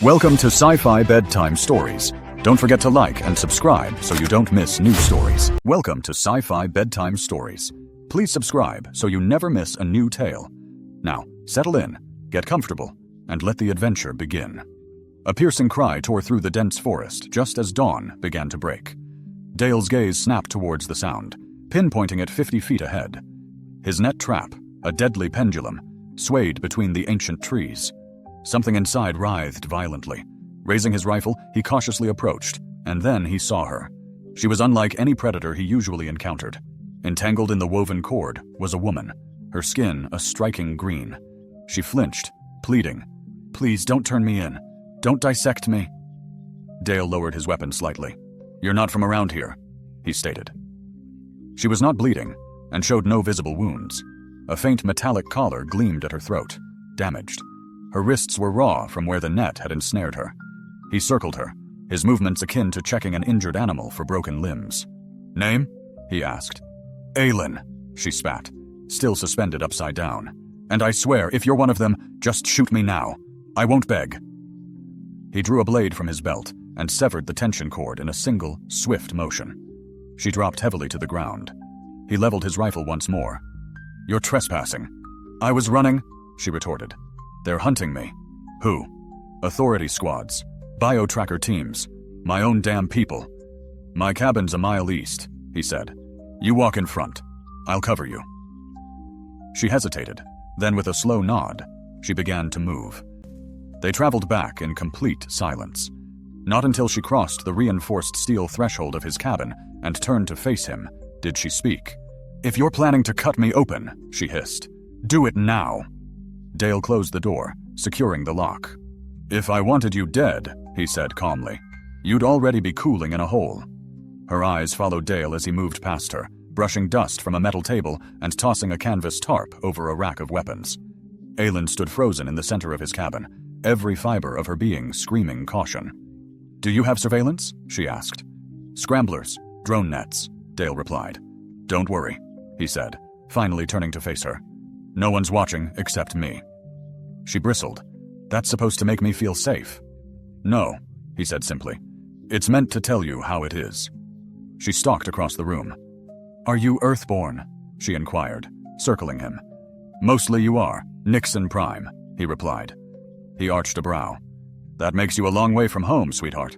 Welcome to Sci-Fi Bedtime Stories. Don't forget to like and subscribe so you don't miss new stories. Welcome to Sci-Fi Bedtime Stories. Please subscribe so you never miss a new tale. Now, settle in, get comfortable, and let the adventure begin. A piercing cry tore through the dense forest just as dawn began to break. Dale's gaze snapped towards the sound, pinpointing it 50 feet ahead. His net trap, a deadly pendulum, swayed between the ancient trees. Something inside writhed violently. Raising his rifle, he cautiously approached, and then he saw her. She was unlike any predator he usually encountered. Entangled in the woven cord was a woman, her skin a striking green. She flinched, pleading, "Please don't turn me in. Don't dissect me." Dale lowered his weapon slightly. "You're not from around here," he stated. She was not bleeding, and showed no visible wounds. A faint metallic collar gleamed at her throat, damaged. Her wrists were raw from where the net had ensnared her. He circled her, his movements akin to checking an injured animal for broken limbs. "Name?" he asked. "Aylin," she spat, still suspended upside down. "And I swear, if you're one of them, just shoot me now. I won't beg." He drew a blade from his belt and severed the tension cord in a single, swift motion. She dropped heavily to the ground. He leveled his rifle once more. "You're trespassing." "I was running," she retorted. "They're hunting me." "Who?" "Authority squads. Bio-tracker teams. My own damn people." "My cabin's a mile east," he said. "You walk in front. I'll cover you." She hesitated. Then with a slow nod, she began to move. They traveled back in complete silence. Not until she crossed the reinforced steel threshold of his cabin and turned to face him did she speak. "If you're planning to cut me open," she hissed, "do it now." Dale closed the door, securing the lock. "If I wanted you dead," he said calmly, "you'd already be cooling in a hole." Her eyes followed Dale as he moved past her, brushing dust from a metal table and tossing a canvas tarp over a rack of weapons. Aylin stood frozen in the center of his cabin, every fiber of her being screaming caution. "Do you have surveillance?" she asked. "Scramblers, drone nets," Dale replied. "Don't worry," he said, finally turning to face her. "No one's watching except me." She bristled. "That's supposed to make me feel safe." "No," he said simply. "It's meant to tell you how it is." She stalked across the room. "Are you Earthborn?" she inquired, circling him. "Mostly you are, Nixon Prime," he replied. He arched a brow. "That makes you a long way from home, sweetheart."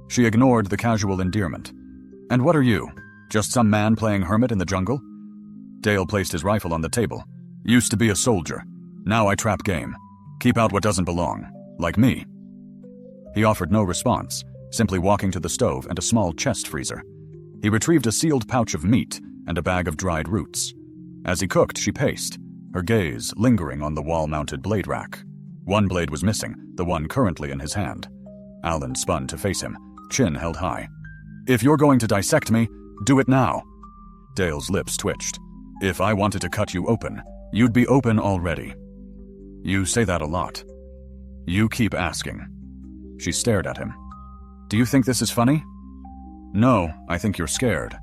She ignored the casual endearment. "And what are you? Just some man playing hermit in the jungle?" Dale placed his rifle on the table. "Used to be a soldier. Now I trap game. Keep out what doesn't belong. Like me." He offered no response, simply walking to the stove and a small chest freezer. He retrieved a sealed pouch of meat and a bag of dried roots. As he cooked, she paced, her gaze lingering on the wall-mounted blade rack. One blade was missing, the one currently in his hand. Alan spun to face him, chin held high. "If you're going to dissect me, do it now." Dale's lips twitched. "If I wanted to cut you open, you'd be open already." "You say that a lot." "You keep asking." She stared at him. "Do you think this is funny?" "No, I think you're scared."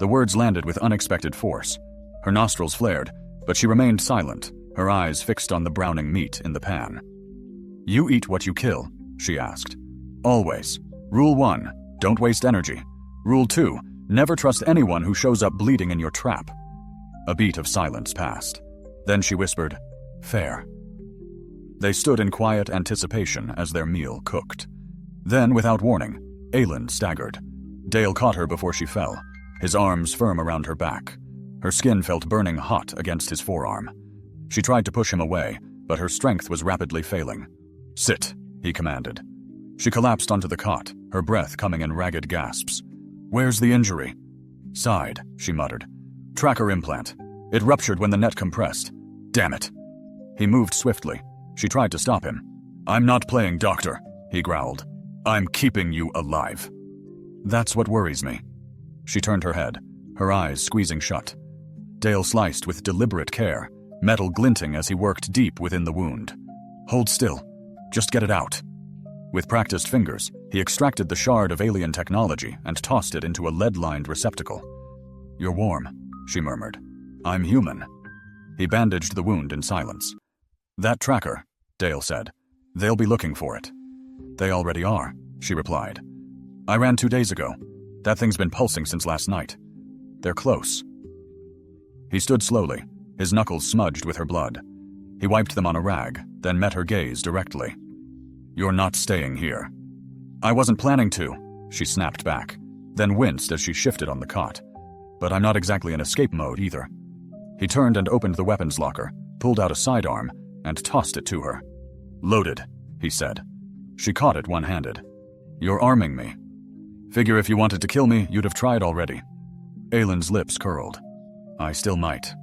The words landed with unexpected force. Her nostrils flared, but she remained silent, her eyes fixed on the browning meat in the pan. "You eat what you kill?" she asked. "Always. Rule 1, don't waste energy. Rule 2, never trust anyone who shows up bleeding in your trap." A beat of silence passed. Then she whispered, "Fair." They stood in quiet anticipation as their meal cooked. Then, without warning, Aylin staggered. Dale caught her before she fell, his arms firm around her back. Her skin felt burning hot against his forearm. She tried to push him away, but her strength was rapidly failing. "Sit," he commanded. She collapsed onto the cot, her breath coming in ragged gasps. "Where's the injury?" "Side," she muttered. "Tracker implant. It ruptured when the net compressed. Damn it." He moved swiftly. She tried to stop him. "I'm not playing doctor," he growled. "I'm keeping you alive." "That's what worries me." She turned her head, her eyes squeezing shut. Dale sliced with deliberate care, metal glinting as he worked deep within the wound. "Hold still. Just get it out." With practiced fingers, he extracted the shard of alien technology and tossed it into a lead-lined receptacle. "You're warm," she murmured. "I'm human." He bandaged the wound in silence. "That tracker," Dale said. "They'll be looking for it. They already are, she replied. I ran 2 days ago. That thing's been pulsing since last night. They're close. He stood slowly, his knuckles smudged with her blood. He wiped them on a rag, then met her gaze directly. You're not staying here. I wasn't planning to, she snapped back, then winced as she shifted on the cot. But I'm not exactly in escape mode either. He turned and opened the weapons locker, pulled out a sidearm, and tossed it to her. Loaded, he said. She caught it one-handed. You're arming me. Figure if you wanted to kill me, you'd have tried already. Aylin's lips curled. I still might.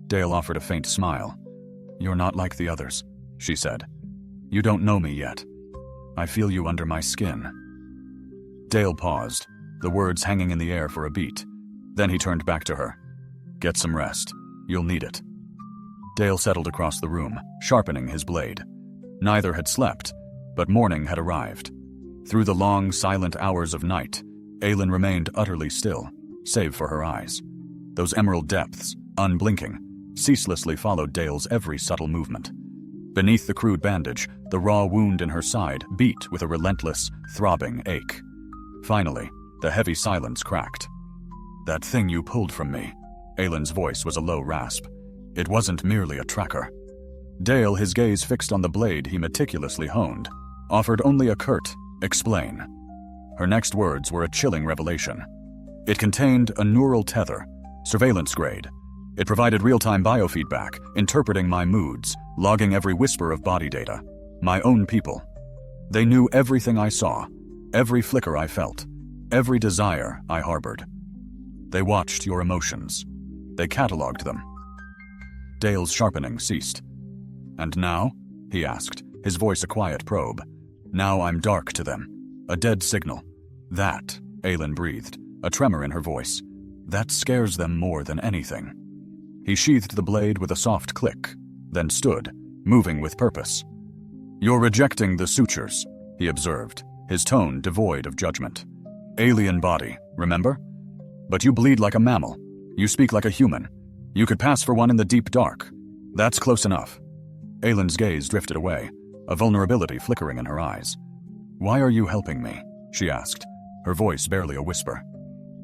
Dale offered a faint smile. You're not like the others, she said. You don't know me yet. I feel you under my skin. Dale paused, the words hanging in the air for a beat. Then he turned back to her. Get some rest. You'll need it. Dale settled across the room, sharpening his blade. Neither had slept, but morning had arrived. Through the long, silent hours of night, Aylin remained utterly still, save for her eyes. Those emerald depths, unblinking, ceaselessly followed Dale's every subtle movement. Beneath the crude bandage, the raw wound in her side beat with a relentless, throbbing ache. Finally, the heavy silence cracked. That thing you pulled from me. Aylin's voice was a low rasp. It wasn't merely a tracker. Dale, his gaze fixed on the blade he meticulously honed, offered only a curt, explain. Her next words were a chilling revelation. It contained a neural tether, surveillance grade. It provided real-time biofeedback, interpreting my moods, logging every whisper of body data. My own people. They knew everything I saw, every flicker I felt, every desire I harbored. They watched your emotions. They cataloged them. Dale's sharpening ceased. And now? He asked, his voice a quiet probe. Now I'm dark to them. A dead signal. That, Aylin breathed, a tremor in her voice. That scares them more than anything. He sheathed the blade with a soft click, then stood, moving with purpose. You're rejecting the sutures, he observed, his tone devoid of judgment. Alien body, remember? But you bleed like a mammal. You speak like a human. You could pass for one in the deep dark. That's close enough. Aylin's gaze drifted away, a vulnerability flickering in her eyes. Why are you helping me? She asked, her voice barely a whisper.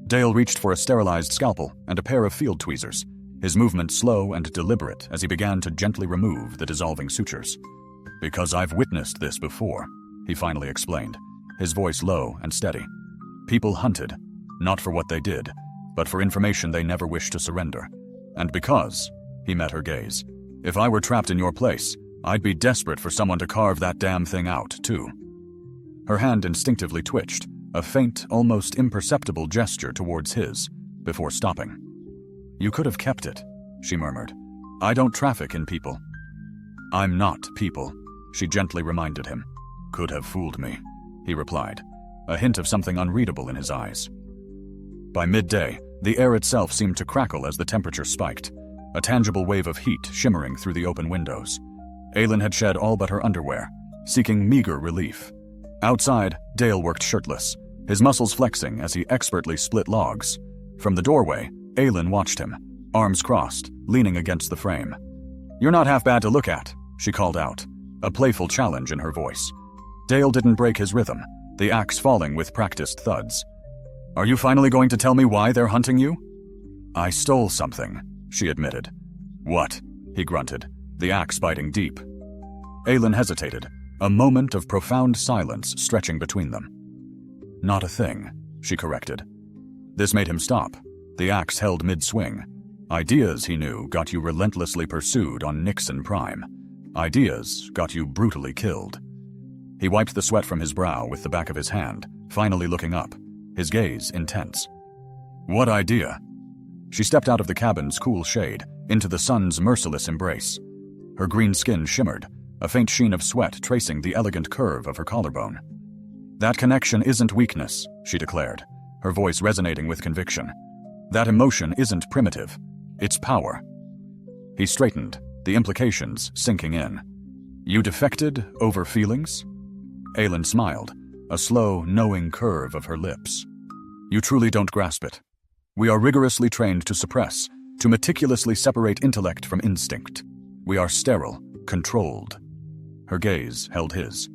Dale reached for a sterilized scalpel and a pair of field tweezers, his movement slow and deliberate as he began to gently remove the dissolving sutures. Because I've witnessed this before, he finally explained, his voice low and steady. People hunted, not for what they did, but for information they never wished to surrender. And because, he met her gaze, if I were trapped in your place, I'd be desperate for someone to carve that damn thing out, too. Her hand instinctively twitched, a faint, almost imperceptible gesture towards his, before stopping. You could have kept it, she murmured. I don't traffic in people. I'm not people, she gently reminded him. Could have fooled me, he replied, a hint of something unreadable in his eyes. By midday, the air itself seemed to crackle as the temperature spiked, a tangible wave of heat shimmering through the open windows. Aylin had shed all but her underwear, seeking meager relief. Outside, Dale worked shirtless, his muscles flexing as he expertly split logs. From the doorway, Aylin watched him, arms crossed, leaning against the frame. You're not half bad to look at, she called out, a playful challenge in her voice. Dale didn't break his rhythm, the axe falling with practiced thuds. Are you finally going to tell me why they're hunting you? I stole something, she admitted. What? He grunted, the axe biting deep. Aylin hesitated, a moment of profound silence stretching between them. Not a thing, she corrected. This made him stop, the axe held mid-swing. Ideas, he knew, got you relentlessly pursued on Nixon Prime. Ideas got you brutally killed. He wiped the sweat from his brow with the back of his hand, finally looking up, his gaze intense. What idea? She stepped out of the cabin's cool shade, into the sun's merciless embrace. Her green skin shimmered, a faint sheen of sweat tracing the elegant curve of her collarbone. That connection isn't weakness, she declared, her voice resonating with conviction. That emotion isn't primitive, it's power. He straightened, the implications sinking in. You defected over feelings? Aylin smiled, a slow, knowing curve of her lips. You truly don't grasp it. We are rigorously trained to suppress, to meticulously separate intellect from instinct. We are sterile, controlled. Her gaze held his.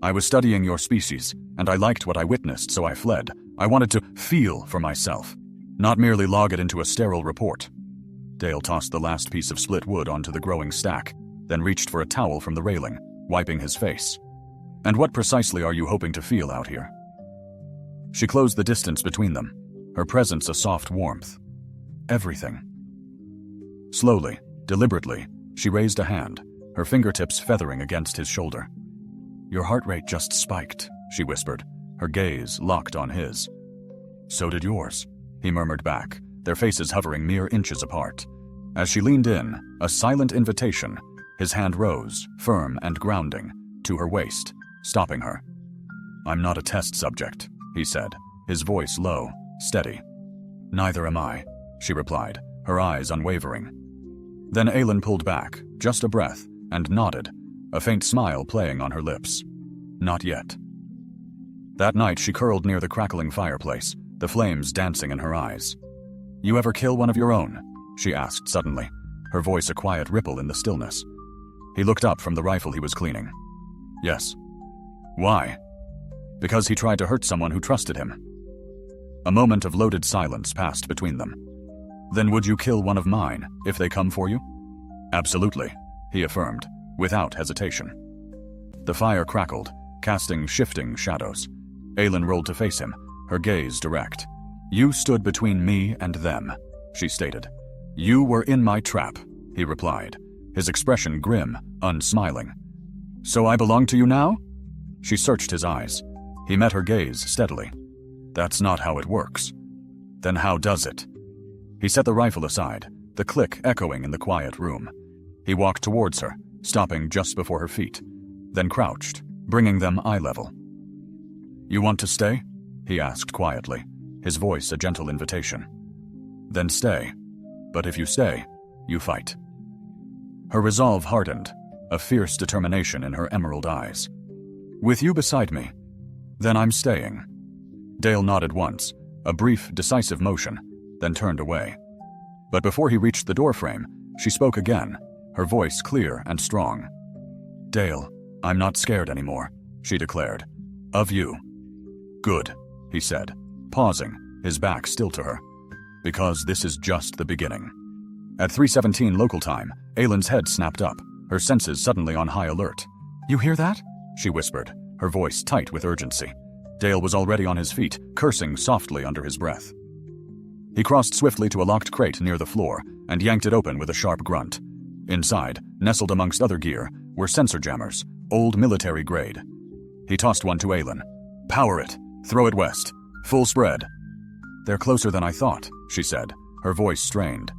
I was studying your species, and I liked what I witnessed, so I fled. I wanted to feel for myself, not merely log it into a sterile report. Dale tossed the last piece of split wood onto the growing stack, then reached for a towel from the railing, wiping his face. And what precisely are you hoping to feel out here? She closed the distance between them, her presence a soft warmth. Everything. Slowly, deliberately, she raised a hand, her fingertips feathering against his shoulder. Your heart rate just spiked, she whispered, her gaze locked on his. So did yours, he murmured back, their faces hovering mere inches apart. As she leaned in, a silent invitation, his hand rose, firm and grounding, to her waist, stopping her. I'm not a test subject, he said, his voice low, steady. Neither am I, she replied, her eyes unwavering. Then Aelin pulled back, just a breath, and nodded, a faint smile playing on her lips. Not yet. That night she curled near the crackling fireplace, the flames dancing in her eyes. You ever kill one of your own? She asked suddenly, her voice a quiet ripple in the stillness. He looked up from the rifle he was cleaning. Yes. Why? Because he tried to hurt someone who trusted him. A moment of loaded silence passed between them. Then would you kill one of mine, if they come for you? Absolutely, he affirmed, without hesitation. The fire crackled, casting shifting shadows. Aelin rolled to face him, her gaze direct. You stood between me and them, she stated. You were in my trap, he replied, his expression grim, unsmiling. So I belong to you now? She searched his eyes. He met her gaze steadily. That's not how it works. Then how does it? He set the rifle aside, the click echoing in the quiet room. He walked towards her, stopping just before her feet, then crouched, bringing them eye level. You want to stay? He asked quietly, his voice a gentle invitation. Then stay. But if you stay, you fight. Her resolve hardened, a fierce determination in her emerald eyes. With you beside me, then I'm staying. Dale nodded once, a brief, decisive motion, then turned away. But before he reached the doorframe, she spoke again, her voice clear and strong. Dale, I'm not scared anymore, she declared. Of you. Good, he said, pausing, his back still to her. Because this is just the beginning. At 3:17 local time, Aelin's head snapped up, her senses suddenly on high alert. You hear that? She whispered, her voice tight with urgency. Dale was already on his feet, cursing softly under his breath. He crossed swiftly to a locked crate near the floor and yanked it open with a sharp grunt. Inside, nestled amongst other gear, were sensor jammers, old military grade. He tossed one to Aelin. Power it. Throw it west. Full spread. They're closer than I thought, she said, her voice strained.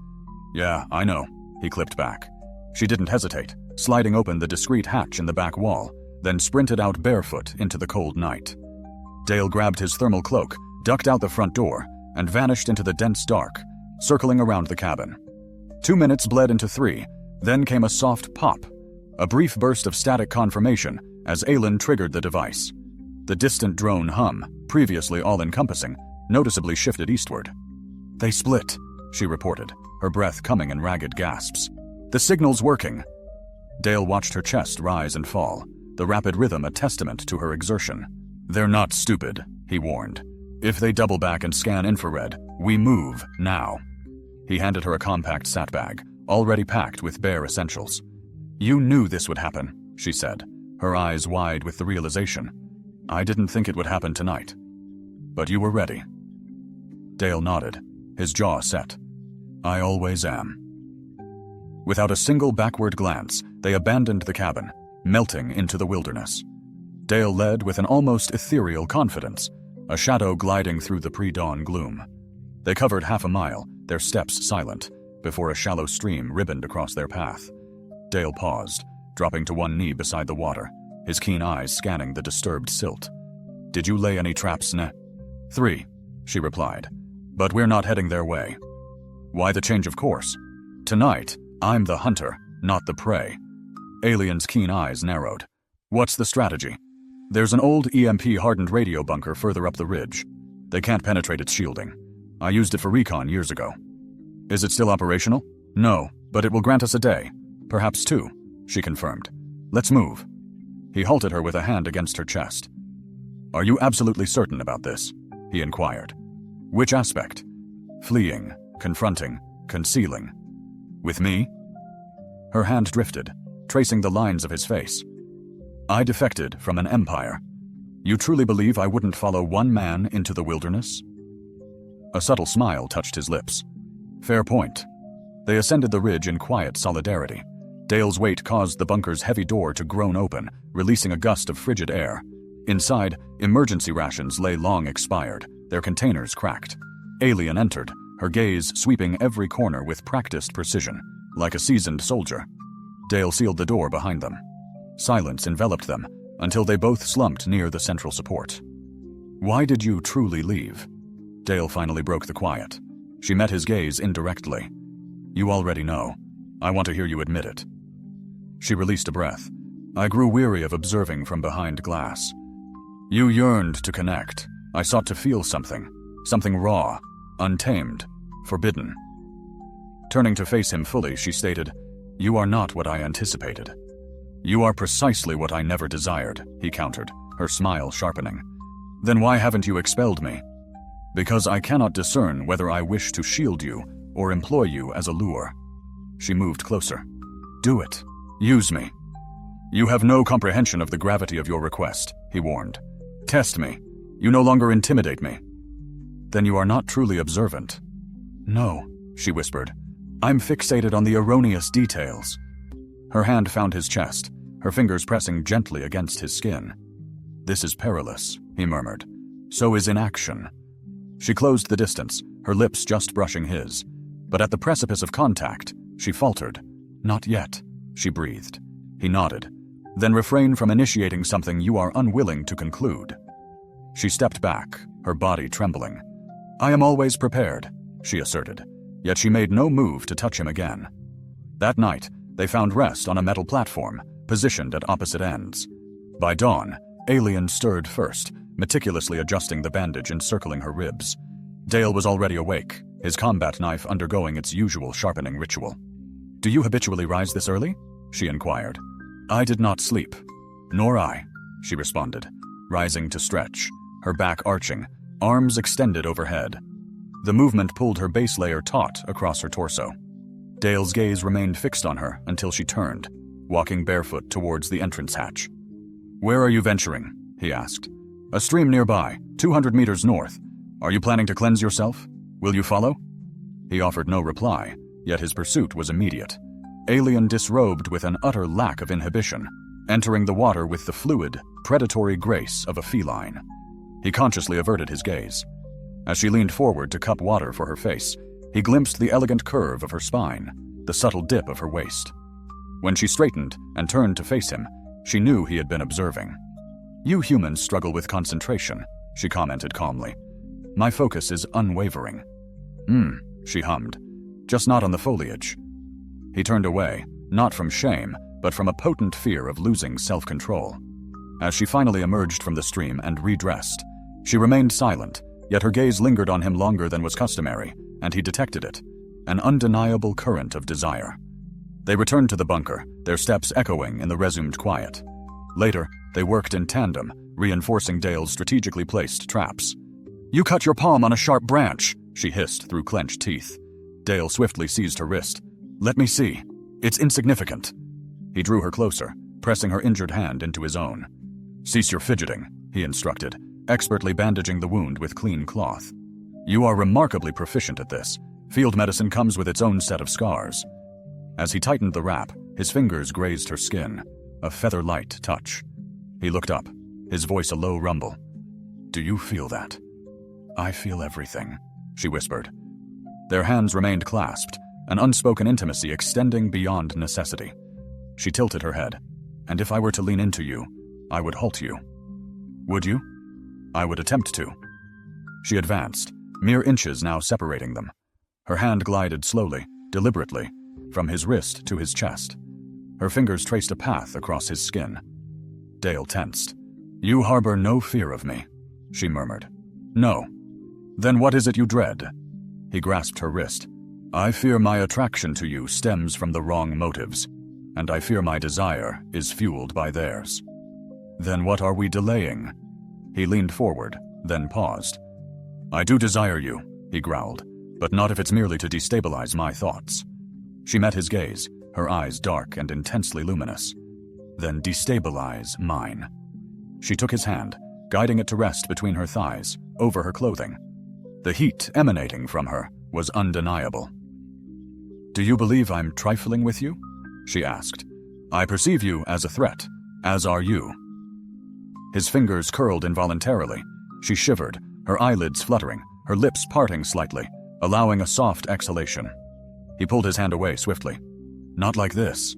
Yeah, I know, he clipped back. She didn't hesitate, sliding open the discreet hatch in the back wall, then sprinted out barefoot into the cold night. Dale grabbed his thermal cloak, ducked out the front door, and vanished into the dense dark, circling around the cabin. 2 minutes bled into 3, then came a soft pop, a brief burst of static confirmation as Aelin triggered the device. The distant drone hum, previously all-encompassing, noticeably shifted eastward. They split, she reported, her breath coming in ragged gasps. The signal's working. Dale watched her chest rise and fall, the rapid rhythm a testament to her exertion. They're not stupid, he warned. If they double back and scan infrared, we move now. He handed her a compact sat bag, already packed with bare essentials. You knew this would happen, she said, her eyes wide with the realization. I didn't think it would happen tonight. But you were ready. Dale nodded, his jaw set. I always am. Without a single backward glance, they abandoned the cabin, melting into the wilderness. Dale led with an almost ethereal confidence, a shadow gliding through the pre-dawn gloom. They covered half a mile, their steps silent, before a shallow stream ribboned across their path. Dale paused, dropping to one knee beside the water, his keen eyes scanning the disturbed silt. Did you lay any traps, Ne? 3, she replied. But we're not heading their way. Why the change of course? Tonight, I'm the hunter, not the prey. Alien's keen eyes narrowed. What's the strategy? There's an old EMP-hardened radio bunker further up the ridge. They can't penetrate its shielding. I used it for recon years ago. Is it still operational? No, but it will grant us a day. Perhaps 2, she confirmed. Let's move. He halted her with a hand against her chest. "Are you absolutely certain about this?" he inquired. "Which aspect? Fleeing, confronting, concealing. With me?" Her hand drifted, tracing the lines of his face. "I defected from an empire. You truly believe I wouldn't follow one man into the wilderness?" A subtle smile touched his lips. "Fair point." They ascended the ridge in quiet solidarity. Dale's weight caused the bunker's heavy door to groan open, releasing a gust of frigid air. Inside, emergency rations lay long expired, their containers cracked. Alien entered, her gaze sweeping every corner with practiced precision, like a seasoned soldier. Dale sealed the door behind them. Silence enveloped them, until they both slumped near the central support. "Why did you truly leave?" Dale finally broke the quiet. She met his gaze indirectly. "You already know. I want to hear you admit it." She released a breath. "I grew weary of observing from behind glass. You yearned to connect. I sought to feel something. Something raw, untamed, forbidden." Turning to face him fully, she stated, "You are not what I anticipated." "You are precisely what I never desired," he countered, her smile sharpening. "Then why haven't you expelled me?" "Because I cannot discern whether I wish to shield you or employ you as a lure." She moved closer. "Do it. Use me." "You have no comprehension of the gravity of your request," he warned. "Test me. You no longer intimidate me." "Then you are not truly observant." "No," she whispered. "I'm fixated on the erroneous details." Her hand found his chest, her fingers pressing gently against his skin. "This is perilous," he murmured. "So is inaction." She closed the distance, her lips just brushing his. But at the precipice of contact, she faltered. "Not yet," she breathed. He nodded. "Then refrain from initiating something you are unwilling to conclude." She stepped back, her body trembling. "I am always prepared," she asserted, yet she made no move to touch him again. That night, they found rest on a metal platform, positioned at opposite ends. By dawn, Alien stirred first, meticulously adjusting the bandage encircling her ribs. Dale was already awake, his combat knife undergoing its usual sharpening ritual. "Do you habitually rise this early?" she inquired. "I did not sleep." "Nor I," she responded, rising to stretch, her back arching, arms extended overhead. The movement pulled her base layer taut across her torso. Dale's gaze remained fixed on her until she turned, walking barefoot towards the entrance hatch. "Where are you venturing?" he asked. "A stream nearby, 200 meters north. Are you planning to cleanse yourself? Will you follow?" He offered no reply, yet his pursuit was immediate. Alien disrobed with an utter lack of inhibition, entering the water with the fluid, predatory grace of a feline. He consciously averted his gaze. As she leaned forward to cup water for her face, he glimpsed the elegant curve of her spine, the subtle dip of her waist. When she straightened and turned to face him, she knew he had been observing. "You humans struggle with concentration," she commented calmly. "My focus is unwavering." She hummed. "Just not on the foliage." He turned away, not from shame, but from a potent fear of losing self-control. As she finally emerged from the stream and redressed, she remained silent, yet her gaze lingered on him longer than was customary, and he detected it, an undeniable current of desire. They returned to the bunker, their steps echoing in the resumed quiet. Later, they worked in tandem, reinforcing Dale's strategically placed traps. "You cut your palm on a sharp branch," she hissed through clenched teeth. Dale swiftly seized her wrist. "Let me see. It's insignificant." He drew her closer, pressing her injured hand into his own. "Cease your fidgeting," he instructed, expertly bandaging the wound with clean cloth. "You are remarkably proficient at this. Field medicine comes with its own set of scars." As he tightened the wrap, his fingers grazed her skin, a feather-light touch. He looked up, his voice a low rumble. "Do you feel that?" "I feel everything," she whispered. Their hands remained clasped, an unspoken intimacy extending beyond necessity. She tilted her head. "And if I were to lean into you, I would halt you." "Would you?" "I would attempt to." She advanced, mere inches now separating them. Her hand glided slowly, deliberately, from his wrist to his chest. Her fingers traced a path across his skin. Dale tensed. "You harbor no fear of me," she murmured. "No." "Then what is it you dread?" He grasped her wrist. "I fear my attraction to you stems from the wrong motives, and I fear my desire is fueled by theirs." Then what are we delaying? He leaned forward, then paused. I do desire you, he growled, but not if it's merely to destabilize my thoughts. She met his gaze, her eyes dark and intensely luminous. Then destabilize mine. She took his hand, guiding it to rest between her thighs, over her clothing. The heat emanating from her was undeniable. Do you believe I'm trifling with you? She asked. I perceive you as a threat, as are you. His fingers curled involuntarily. She shivered, her eyelids fluttering, her lips parting slightly, allowing a soft exhalation. He pulled his hand away swiftly. Not like this.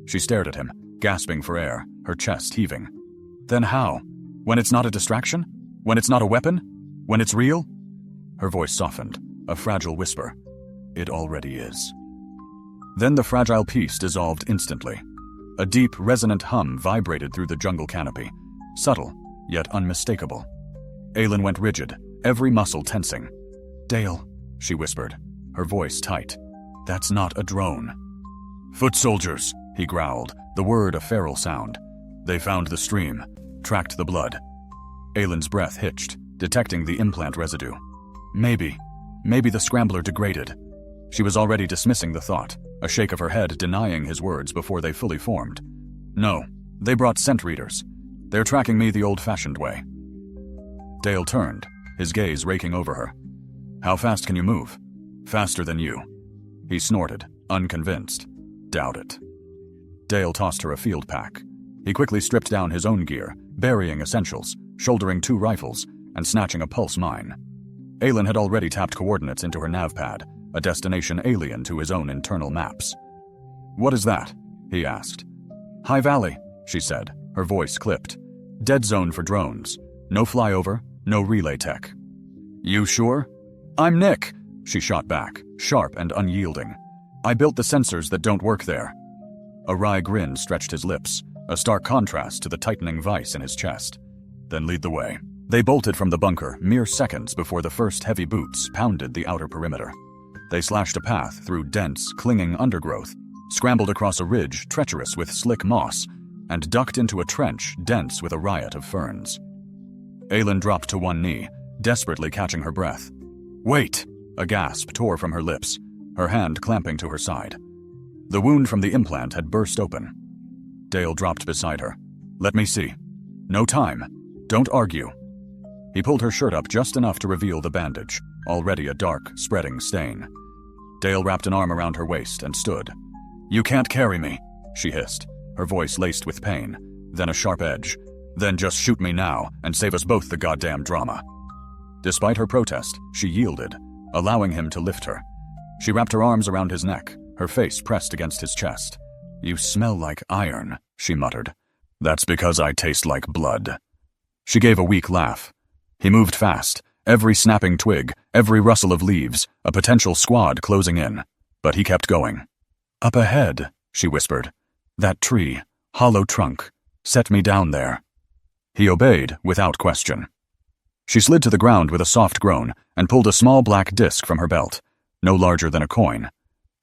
She stared at him, gasping for air, her chest heaving. Then how? When it's not a distraction? When it's not a weapon? When it's real? Her voice softened, a fragile whisper. It already is. Then the fragile peace dissolved instantly. A deep, resonant hum vibrated through the jungle canopy, subtle, yet unmistakable. Aylin went rigid, every muscle tensing. Dale, she whispered, her voice tight. That's not a drone. Foot soldiers, he growled, the word a feral sound. They found the stream, tracked the blood. Aylin's breath hitched, detecting the implant residue. Maybe the scrambler degraded. She was already dismissing the thought, a shake of her head denying his words before they fully formed. No, they brought scent readers. They're tracking me the old-fashioned way. Dale turned, his gaze raking over her. How fast can you move? Faster than you. He snorted, unconvinced. Doubt it. Dale tossed her a field pack. He quickly stripped down his own gear, burying essentials, shouldering 2 rifles, and snatching a pulse mine. Aylin had already tapped coordinates into her navpad, a destination alien to his own internal maps. What is that? He asked. High Valley, she said, her voice clipped. Dead zone for drones. No flyover, no relay tech. You sure? I'm Nick, she shot back, sharp and unyielding. I built the sensors that don't work there. A wry grin stretched his lips, a stark contrast to the tightening vice in his chest. Then lead the way. They bolted from the bunker mere seconds before the first heavy boots pounded the outer perimeter. They slashed a path through dense, clinging undergrowth, scrambled across a ridge treacherous with slick moss, and ducked into a trench dense with a riot of ferns. Aylin dropped to one knee, desperately catching her breath. Wait! A gasp tore from her lips, her hand clamping to her side. The wound from the implant had burst open. Dale dropped beside her. Let me see. No time. Don't argue. He pulled her shirt up just enough to reveal the bandage, already a dark, spreading stain. Dale wrapped an arm around her waist and stood. You can't carry me, she hissed, her voice laced with pain, then a sharp edge. Then just shoot me now and save us both the goddamn drama. Despite her protest, she yielded, allowing him to lift her. She wrapped her arms around his neck, her face pressed against his chest. You smell like iron, she muttered. That's because I taste like blood. She gave a weak laugh. He moved fast, every snapping twig, every rustle of leaves, a potential squad closing in. But he kept going. Up ahead, she whispered. That tree, hollow trunk. Set me down there. He obeyed without question. She slid to the ground with a soft groan and pulled a small black disc from her belt, no larger than a coin.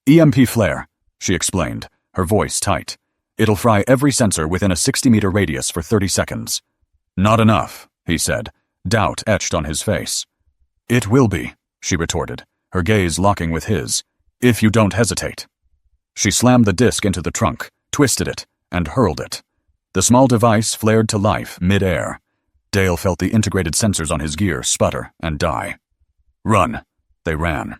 EMP flare, she explained, her voice tight. It'll fry every sensor within a 60-meter radius for 30 seconds. Not enough, he said, doubt etched on his face. It will be, she retorted, her gaze locking with his, if you don't hesitate. She slammed the disc into the trunk, twisted it, and hurled it. The small device flared to life mid-air. Dale felt the integrated sensors on his gear sputter and die. Run. They ran.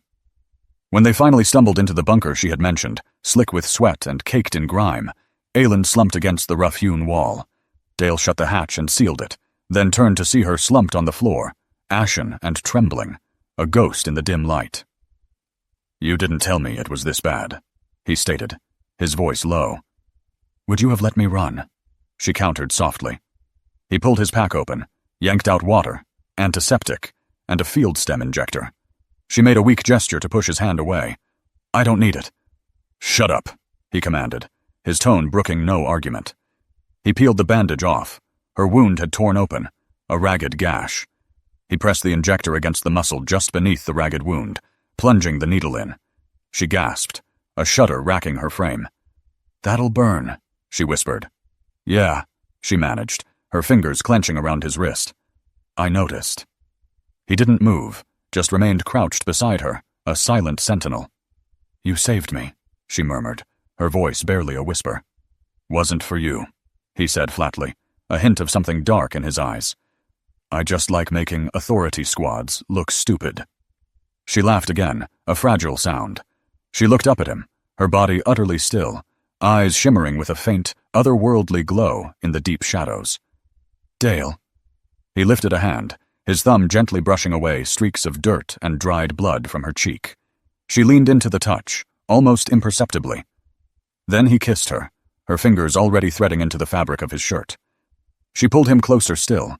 When they finally stumbled into the bunker she had mentioned, slick with sweat and caked in grime, Aylin slumped against the rough-hewn wall. Dale shut the hatch and sealed it, then turned to see her slumped on the floor, ashen and trembling, a ghost in the dim light. You didn't tell me it was this bad, he stated, his voice low. Would you have let me run? She countered softly. He pulled his pack open, yanked out water, antiseptic, and a field stem injector. She made a weak gesture to push his hand away. I don't need it. Shut up, he commanded, his tone brooking no argument. He peeled the bandage off. Her wound had torn open, a ragged gash. He pressed the injector against the muscle just beneath the ragged wound, plunging the needle in. She gasped, a shudder racking her frame. That'll burn, she whispered. Yeah, she managed, her fingers clenching around his wrist. I noticed. He didn't move, just remained crouched beside her, a silent sentinel. You saved me, she murmured, her voice barely a whisper. Wasn't for you, he said flatly, a hint of something dark in his eyes. I just like making authority squads look stupid. She laughed again, a fragile sound. She looked up at him, her body utterly still, eyes shimmering with a faint, otherworldly glow in the deep shadows. Dale. He lifted a hand, his thumb gently brushing away streaks of dirt and dried blood from her cheek. She leaned into the touch, almost imperceptibly. Then he kissed her, her fingers already threading into the fabric of his shirt. She pulled him closer still.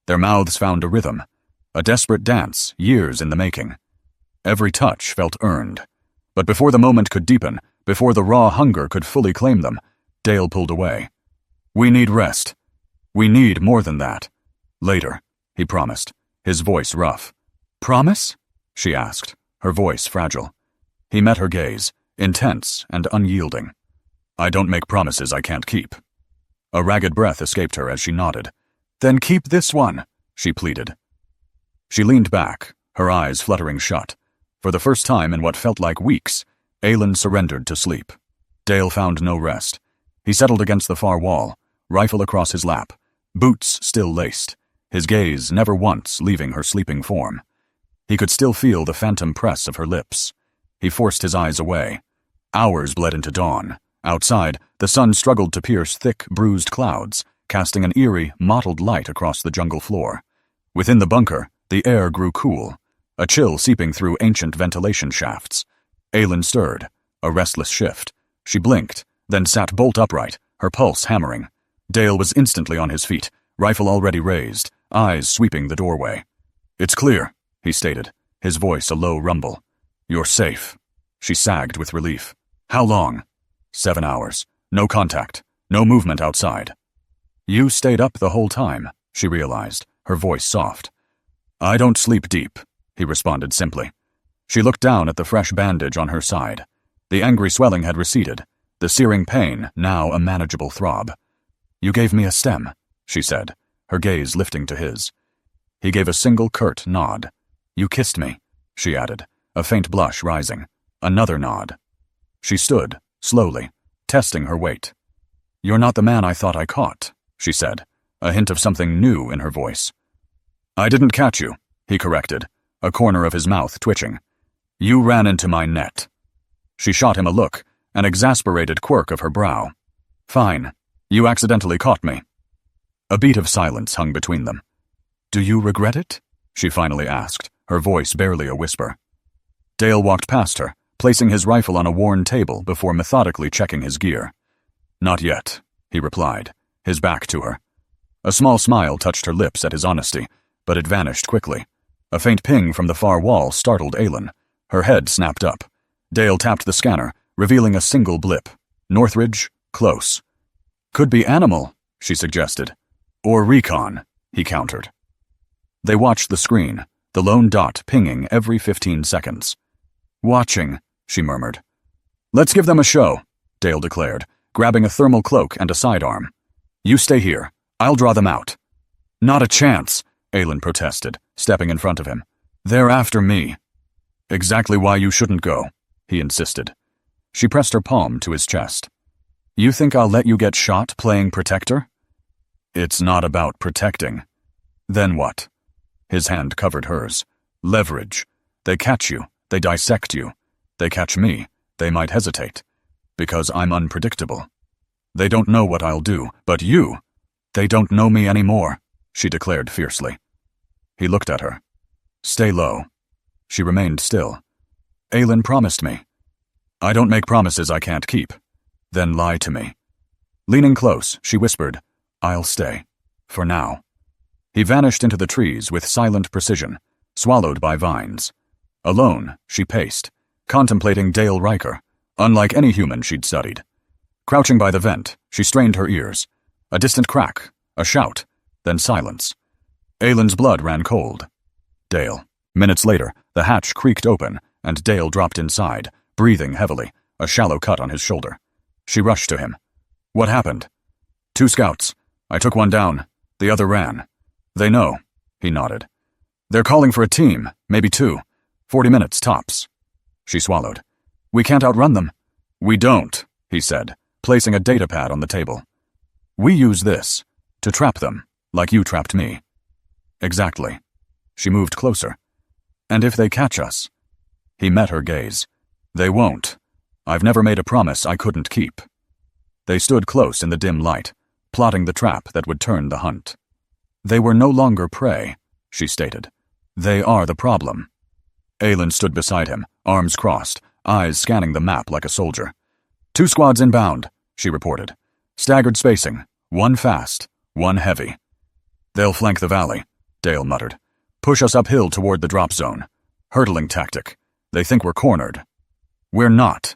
Their mouths found a rhythm, a desperate dance, years in the making. Every touch felt earned. But before the moment could deepen, before the raw hunger could fully claim them, Dale pulled away. We need rest. We need more than that. Later, he promised, his voice rough. Promise? She asked, her voice fragile. He met her gaze, intense and unyielding. I don't make promises I can't keep. A ragged breath escaped her as she nodded. Then keep this one, she pleaded. She leaned back, her eyes fluttering shut. For the first time in what felt like weeks, Aelin surrendered to sleep. Dale found no rest. He settled against the far wall, rifle across his lap, boots still laced, his gaze never once leaving her sleeping form. He could still feel the phantom press of her lips. He forced his eyes away. Hours bled into dawn. Outside, the sun struggled to pierce thick, bruised clouds, casting an eerie, mottled light across the jungle floor. Within the bunker, the air grew cool, a chill seeping through ancient ventilation shafts. Aelin stirred, a restless shift. She blinked, then sat bolt upright, her pulse hammering. Dale was instantly on his feet, rifle already raised, eyes sweeping the doorway. It's clear, he stated, his voice a low rumble. You're safe. She sagged with relief. How long? 7 hours. No contact. No movement outside. You stayed up the whole time, she realized, her voice soft. I don't sleep deep, he responded simply. She looked down at the fresh bandage on her side. The angry swelling had receded, the searing pain now a manageable throb. You gave me a stem, she said, her gaze lifting to his. He gave a single curt nod. You kissed me, she added, a faint blush rising. Another nod. She stood, slowly, testing her weight. You're not the man I thought I caught, she said, a hint of something new in her voice. I didn't catch you, he corrected, a corner of his mouth twitching. You ran into my net. She shot him a look, an exasperated quirk of her brow. Fine. You accidentally caught me. A beat of silence hung between them. Do you regret it? She finally asked, her voice barely a whisper. Dale walked past her, placing his rifle on a worn table before methodically checking his gear. Not yet, he replied, his back to her. A small smile touched her lips at his honesty, but it vanished quickly. A faint ping from the far wall startled Aelin. Her head snapped up. Dale tapped the scanner, revealing a single blip. Northridge, close. Could be animal, she suggested. Or recon, he countered. They watched the screen, the lone dot pinging every 15 seconds. Watching, she murmured. Let's give them a show, Dale declared, grabbing a thermal cloak and a sidearm. You stay here. I'll draw them out. Not a chance, Aelin protested, stepping in front of him. They're after me. Exactly why you shouldn't go, he insisted. She pressed her palm to his chest. You think I'll let you get shot playing protector? It's not about protecting. Then what? His hand covered hers. Leverage. They catch you. They dissect you. They catch me. They might hesitate. Because I'm unpredictable. They don't know what I'll do, but you, they don't know me anymore, she declared fiercely. He looked at her. Stay low. She remained still. Aelin promised me. I don't make promises I can't keep. Then lie to me. Leaning close, she whispered, I'll stay. For now. He vanished into the trees with silent precision, swallowed by vines. Alone, she paced, contemplating Dale Riker, unlike any human she'd studied. Crouching by the vent, she strained her ears. A distant crack, a shout, then silence. Aelin's blood ran cold. Dale. Minutes later, the hatch creaked open, and Dale dropped inside, breathing heavily, a shallow cut on his shoulder. She rushed to him. What happened? 2 scouts. I took one down. The other ran. They know, he nodded. They're calling for a team, maybe 2. 40 minutes, tops. She swallowed. We can't outrun them. We don't, he said, placing a datapad on the table. We use this to trap them, like you trapped me. Exactly. She moved closer. And if they catch us? He met her gaze. They won't. I've never made a promise I couldn't keep. They stood close in the dim light, plotting the trap that would turn the hunt. They were no longer prey, she stated. They are the problem. Aylin stood beside him, arms crossed, eyes scanning the map like a soldier. 2 squads inbound, she reported. Staggered spacing, 1 fast, 1 heavy. They'll flank the valley, Dale muttered. Push us uphill toward the drop zone. Hurdling tactic. They think we're cornered. We're not.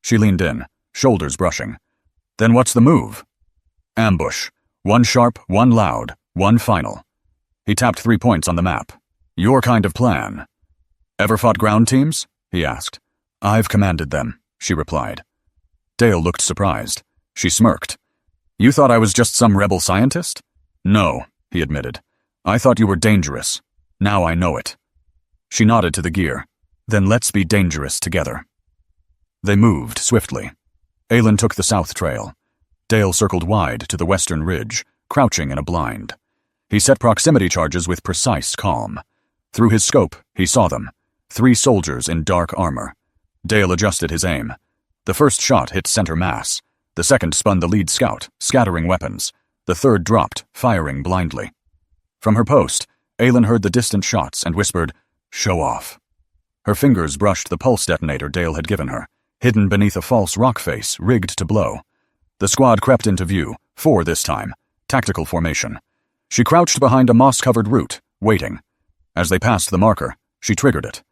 She leaned in, shoulders brushing. Then what's the move? Ambush. 1 sharp, 1 loud, 1 final. He tapped 3 points on the map. Your kind of plan. Ever fought ground teams? He asked. I've commanded them, she replied. Dale looked surprised. She smirked. You thought I was just some rebel scientist? No, he admitted. I thought you were dangerous. Now I know it. She nodded to the gear. Then let's be dangerous together. They moved swiftly. Aylin took the south trail. Dale circled wide to the western ridge, crouching in a blind. He set proximity charges with precise calm. Through his scope, he saw them. 3 soldiers in dark armor. Dale adjusted his aim. The first shot hit center mass. The second spun the lead scout, scattering weapons. The third dropped, firing blindly. From her post, Aylin heard the distant shots and whispered, "Show off." Her fingers brushed the pulse detonator Dale had given her, hidden beneath a false rock face rigged to blow. The squad crept into view, 4 this time, tactical formation. She crouched behind a moss-covered root, waiting. As they passed the marker, she triggered it.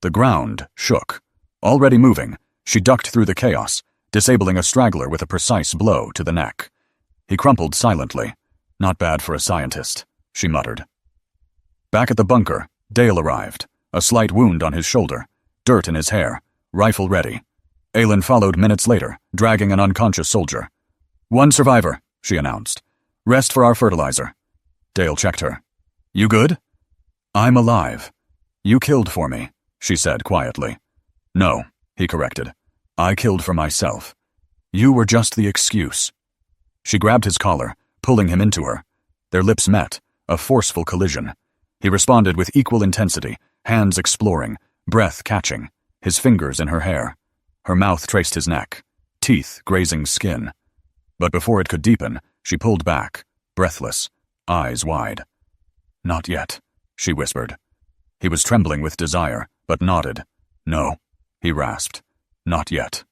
The ground shook. Already moving, she ducked through the chaos, disabling a straggler with a precise blow to the neck. He crumpled silently. Not bad for a scientist, she muttered. Back at the bunker, Dale arrived, a slight wound on his shoulder, dirt in his hair, rifle ready. Aylin followed minutes later, dragging an unconscious soldier. 1 survivor, she announced. Rest for our fertilizer. Dale checked her. You good? I'm alive. You killed for me, she said quietly. No, he corrected. I killed for myself. You were just the excuse. She grabbed his collar, pulling him into her. Their lips met, a forceful collision. He responded with equal intensity, hands exploring, breath catching, his fingers in her hair. Her mouth traced his neck, teeth grazing skin. But before it could deepen, she pulled back, breathless, eyes wide. Not yet, she whispered. He was trembling with desire, but nodded. No, he rasped. Not yet.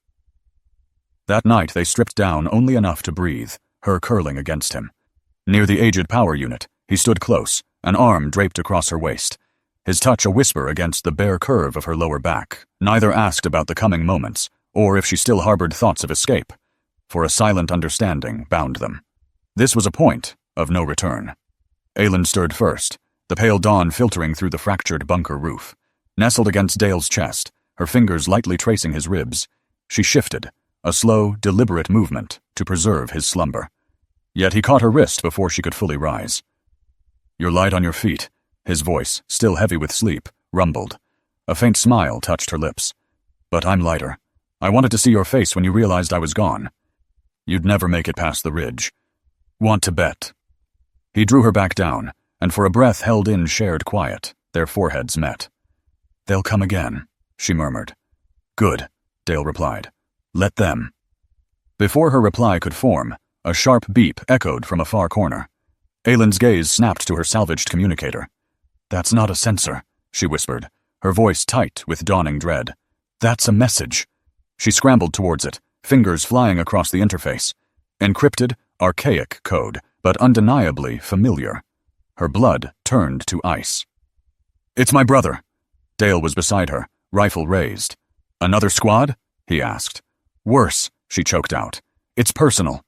That night they stripped down only enough to breathe, her curling against him. Near the aged power unit, he stood close, an arm draped across her waist, his touch a whisper against the bare curve of her lower back. Neither asked about the coming moments, or if she still harbored thoughts of escape, for a silent understanding bound them. This was a point of no return. Aylin stirred first, the pale dawn filtering through the fractured bunker roof. Nestled against Dale's chest, her fingers lightly tracing his ribs, she shifted, a slow, deliberate movement to preserve his slumber. Yet he caught her wrist before she could fully rise. You're light on your feet, his voice, still heavy with sleep, rumbled. A faint smile touched her lips. But I'm lighter. I wanted to see your face when you realized I was gone. You'd never make it past the ridge. Want to bet? He drew her back down, and for a breath held in shared quiet, their foreheads met. They'll come again, she murmured. Good, Dale replied. Let them. Before her reply could form, a sharp beep echoed from a far corner. Aylin's gaze snapped to her salvaged communicator. That's not a sensor, she whispered, her voice tight with dawning dread. That's a message. She scrambled towards it, fingers flying across the interface. Encrypted, archaic code, but undeniably familiar. Her blood turned to ice. It's my brother. Dale was beside her, rifle raised. Another squad? He asked. Worse, she choked out. It's personal.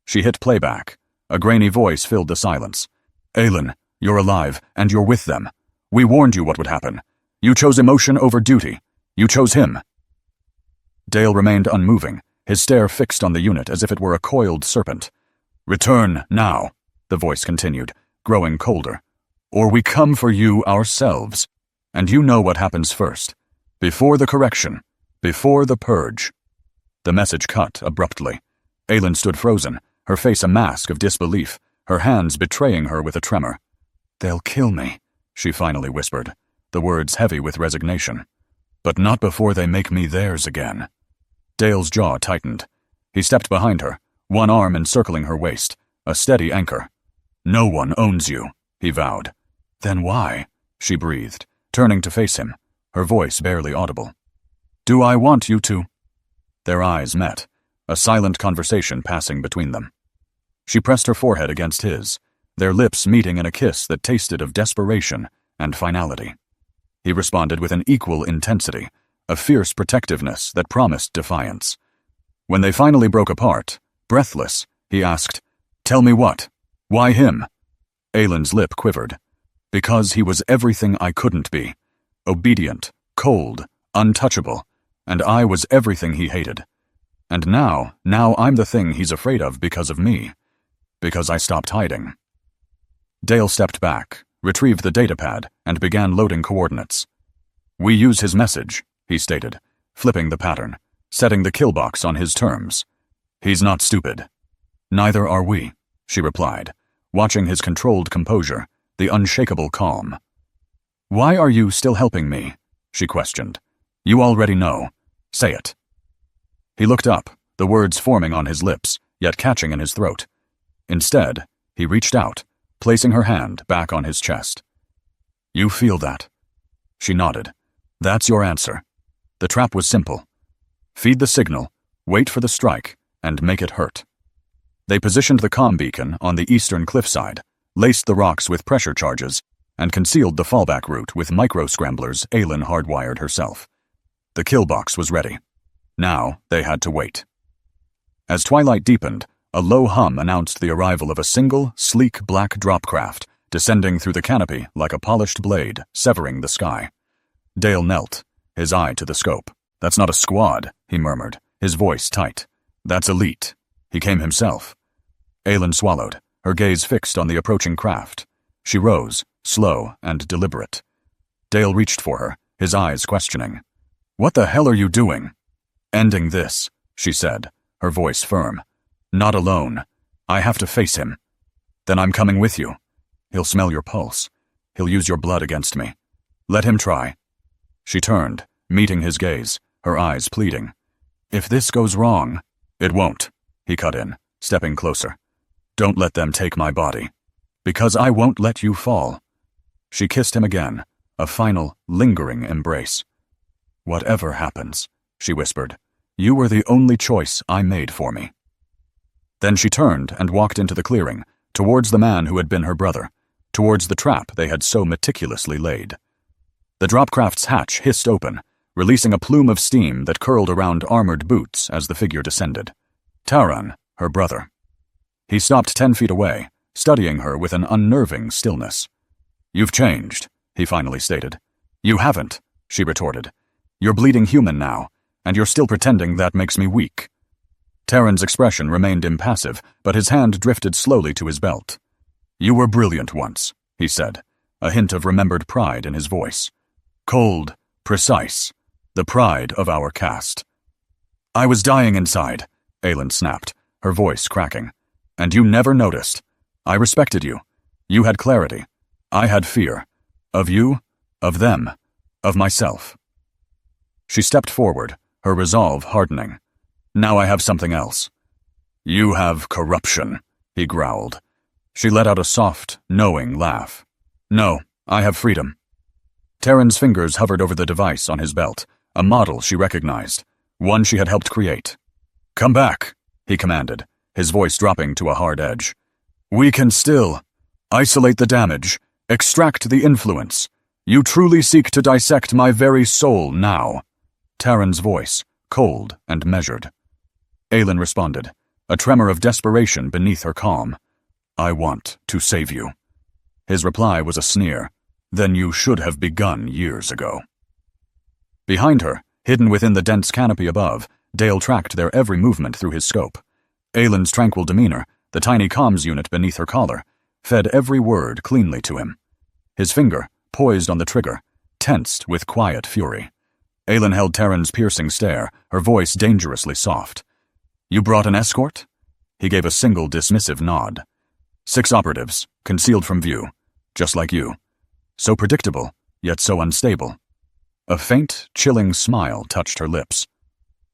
She hit playback. A grainy voice filled the silence. Aylin, you're alive, and you're with them. We warned you what would happen. You chose emotion over duty. You chose him. Dale remained unmoving, his stare fixed on the unit as if it were a coiled serpent. Return, now, the voice continued, growing colder. Or we come for you ourselves. And you know what happens first. Before the correction. Before the purge. The message cut abruptly. Aylin stood frozen, her face a mask of disbelief, her hands betraying her with a tremor. They'll kill me, she finally whispered, the words heavy with resignation. But not before they make me theirs again. Dale's jaw tightened. He stepped behind her, one arm encircling her waist, a steady anchor. No one owns you, he vowed. Then why? She breathed, turning to face him, her voice barely audible. Do I want you to? Their eyes met, a silent conversation passing between them. She pressed her forehead against his, their lips meeting in a kiss that tasted of desperation and finality. He responded with an equal intensity, a fierce protectiveness that promised defiance. When they finally broke apart, breathless, he asked, Tell me what? Why him? Aylin's lip quivered. Because he was everything I couldn't be. Obedient, cold, untouchable, and I was everything he hated. And now I'm the thing he's afraid of because of me. Because I stopped hiding. Dale stepped back, retrieved the datapad, and began loading coordinates. We use his message, he stated, flipping the pattern, setting the kill box on his terms. He's not stupid. Neither are we, she replied, watching his controlled composure, the unshakable calm. Why are you still helping me? She questioned. You already know. Say it. He looked up, the words forming on his lips, yet catching in his throat. Instead, he reached out, placing her hand back on his chest. You feel that? She nodded. That's your answer. The trap was simple. Feed the signal, wait for the strike, and make it hurt. They positioned the comm beacon on the eastern cliffside, laced the rocks with pressure charges, and concealed the fallback route with micro-scramblers Aylin hardwired herself. The kill box was ready. Now they had to wait. As twilight deepened, a low hum announced the arrival of a single, sleek black dropcraft, descending through the canopy like a polished blade, severing the sky. Dale knelt, his eye to the scope. That's not a squad, he murmured, his voice tight. That's elite. He came himself. Aylin swallowed, her gaze fixed on the approaching craft. She rose, slow and deliberate. Dale reached for her, his eyes questioning. What the hell are you doing? Ending this, she said, her voice firm. Not alone. I have to face him. Then I'm coming with you. He'll smell your pulse. He'll use your blood against me. Let him try. She turned, meeting his gaze, her eyes pleading. If this goes wrong, it won't, he cut in, stepping closer. Don't let them take my body. Because I won't let you fall. She kissed him again, a final, lingering embrace. Whatever happens, she whispered, you were the only choice I made for me. Then she turned and walked into the clearing, towards the man who had been her brother, towards the trap they had so meticulously laid. The dropcraft's hatch hissed open, releasing a plume of steam that curled around armored boots as the figure descended. Taran, her brother. He stopped 10 feet away, studying her with an unnerving stillness. You've changed, he finally stated. You haven't, she retorted. You're bleeding human now, and you're still pretending that makes me weak. Taran's expression remained impassive, but his hand drifted slowly to his belt. You were brilliant once, he said, a hint of remembered pride in his voice. Cold, precise, the pride of our caste. I was dying inside, Aylin snapped, her voice cracking. And you never noticed. I respected you. You had clarity. I had fear. Of you, of them, of myself. She stepped forward, her resolve hardening. Now I have something else. You have corruption, he growled. She let out a soft, knowing laugh. No, I have freedom. Taran's fingers hovered over the device on his belt, a model she recognized, one she had helped create. Come back, he commanded, his voice dropping to a hard edge. We can still isolate the damage, extract the influence. You truly seek to dissect my very soul now. Taran's voice, cold and measured. Aylin responded, a tremor of desperation beneath her calm. I want to save you. His reply was a sneer. Then you should have begun years ago. Behind her, hidden within the dense canopy above, Dale tracked their every movement through his scope. Aylin's tranquil demeanor, the tiny comms unit beneath her collar, fed every word cleanly to him. His finger, poised on the trigger, tensed with quiet fury. Aelin held Terran's piercing stare, her voice dangerously soft. "You brought an escort?" He gave a single dismissive nod. 6 operatives, concealed from view, just like you. So predictable, yet so unstable. A faint, chilling smile touched her lips.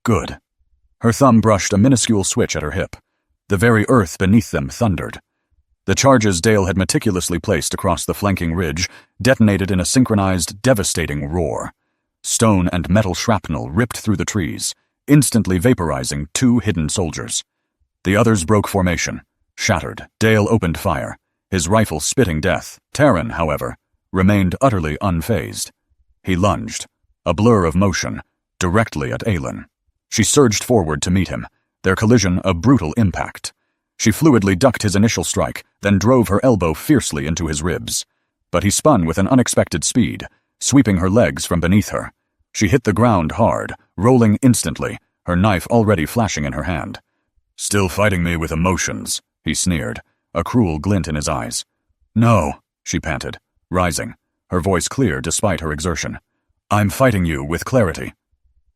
Good. Her thumb brushed a minuscule switch at her hip. The very earth beneath them thundered. The charges Dale had meticulously placed across the flanking ridge detonated in a synchronized, devastating roar. Stone and metal shrapnel ripped through the trees, instantly vaporizing 2 hidden soldiers. The others broke formation. Shattered, Dale opened fire, his rifle spitting death. Terran, however, remained utterly unfazed. He lunged, a blur of motion, directly at Aelin. She surged forward to meet him, their collision a brutal impact. She fluidly ducked his initial strike, then drove her elbow fiercely into his ribs. But he spun with an unexpected speed, sweeping her legs from beneath her. She hit the ground hard, rolling instantly, her knife already flashing in her hand. "Still fighting me with emotions," he sneered, a cruel glint in his eyes. "No," she panted, rising, her voice clear despite her exertion. "I'm fighting you with clarity."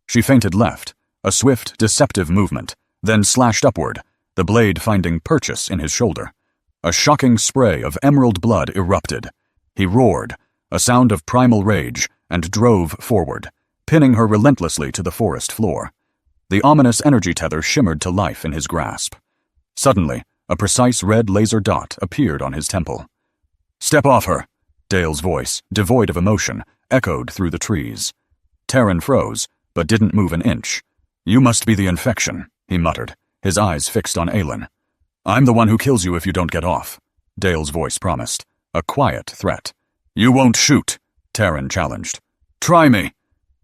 She feinted left, a swift, deceptive movement, then slashed upward, the blade finding purchase in his shoulder. A shocking spray of emerald blood erupted. He roared, a sound of primal rage, and drove forward, pinning her relentlessly to the forest floor. The ominous energy tether shimmered to life in his grasp. Suddenly, a precise red laser dot appeared on his temple. "Step off her!" Dale's voice, devoid of emotion, echoed through the trees. Terran froze, but didn't move an inch. "You must be the infection," he muttered, his eyes fixed on Aelin. "I'm the one who kills you if you don't get off," Dale's voice promised, a quiet threat. "You won't shoot," Terran challenged. "Try me."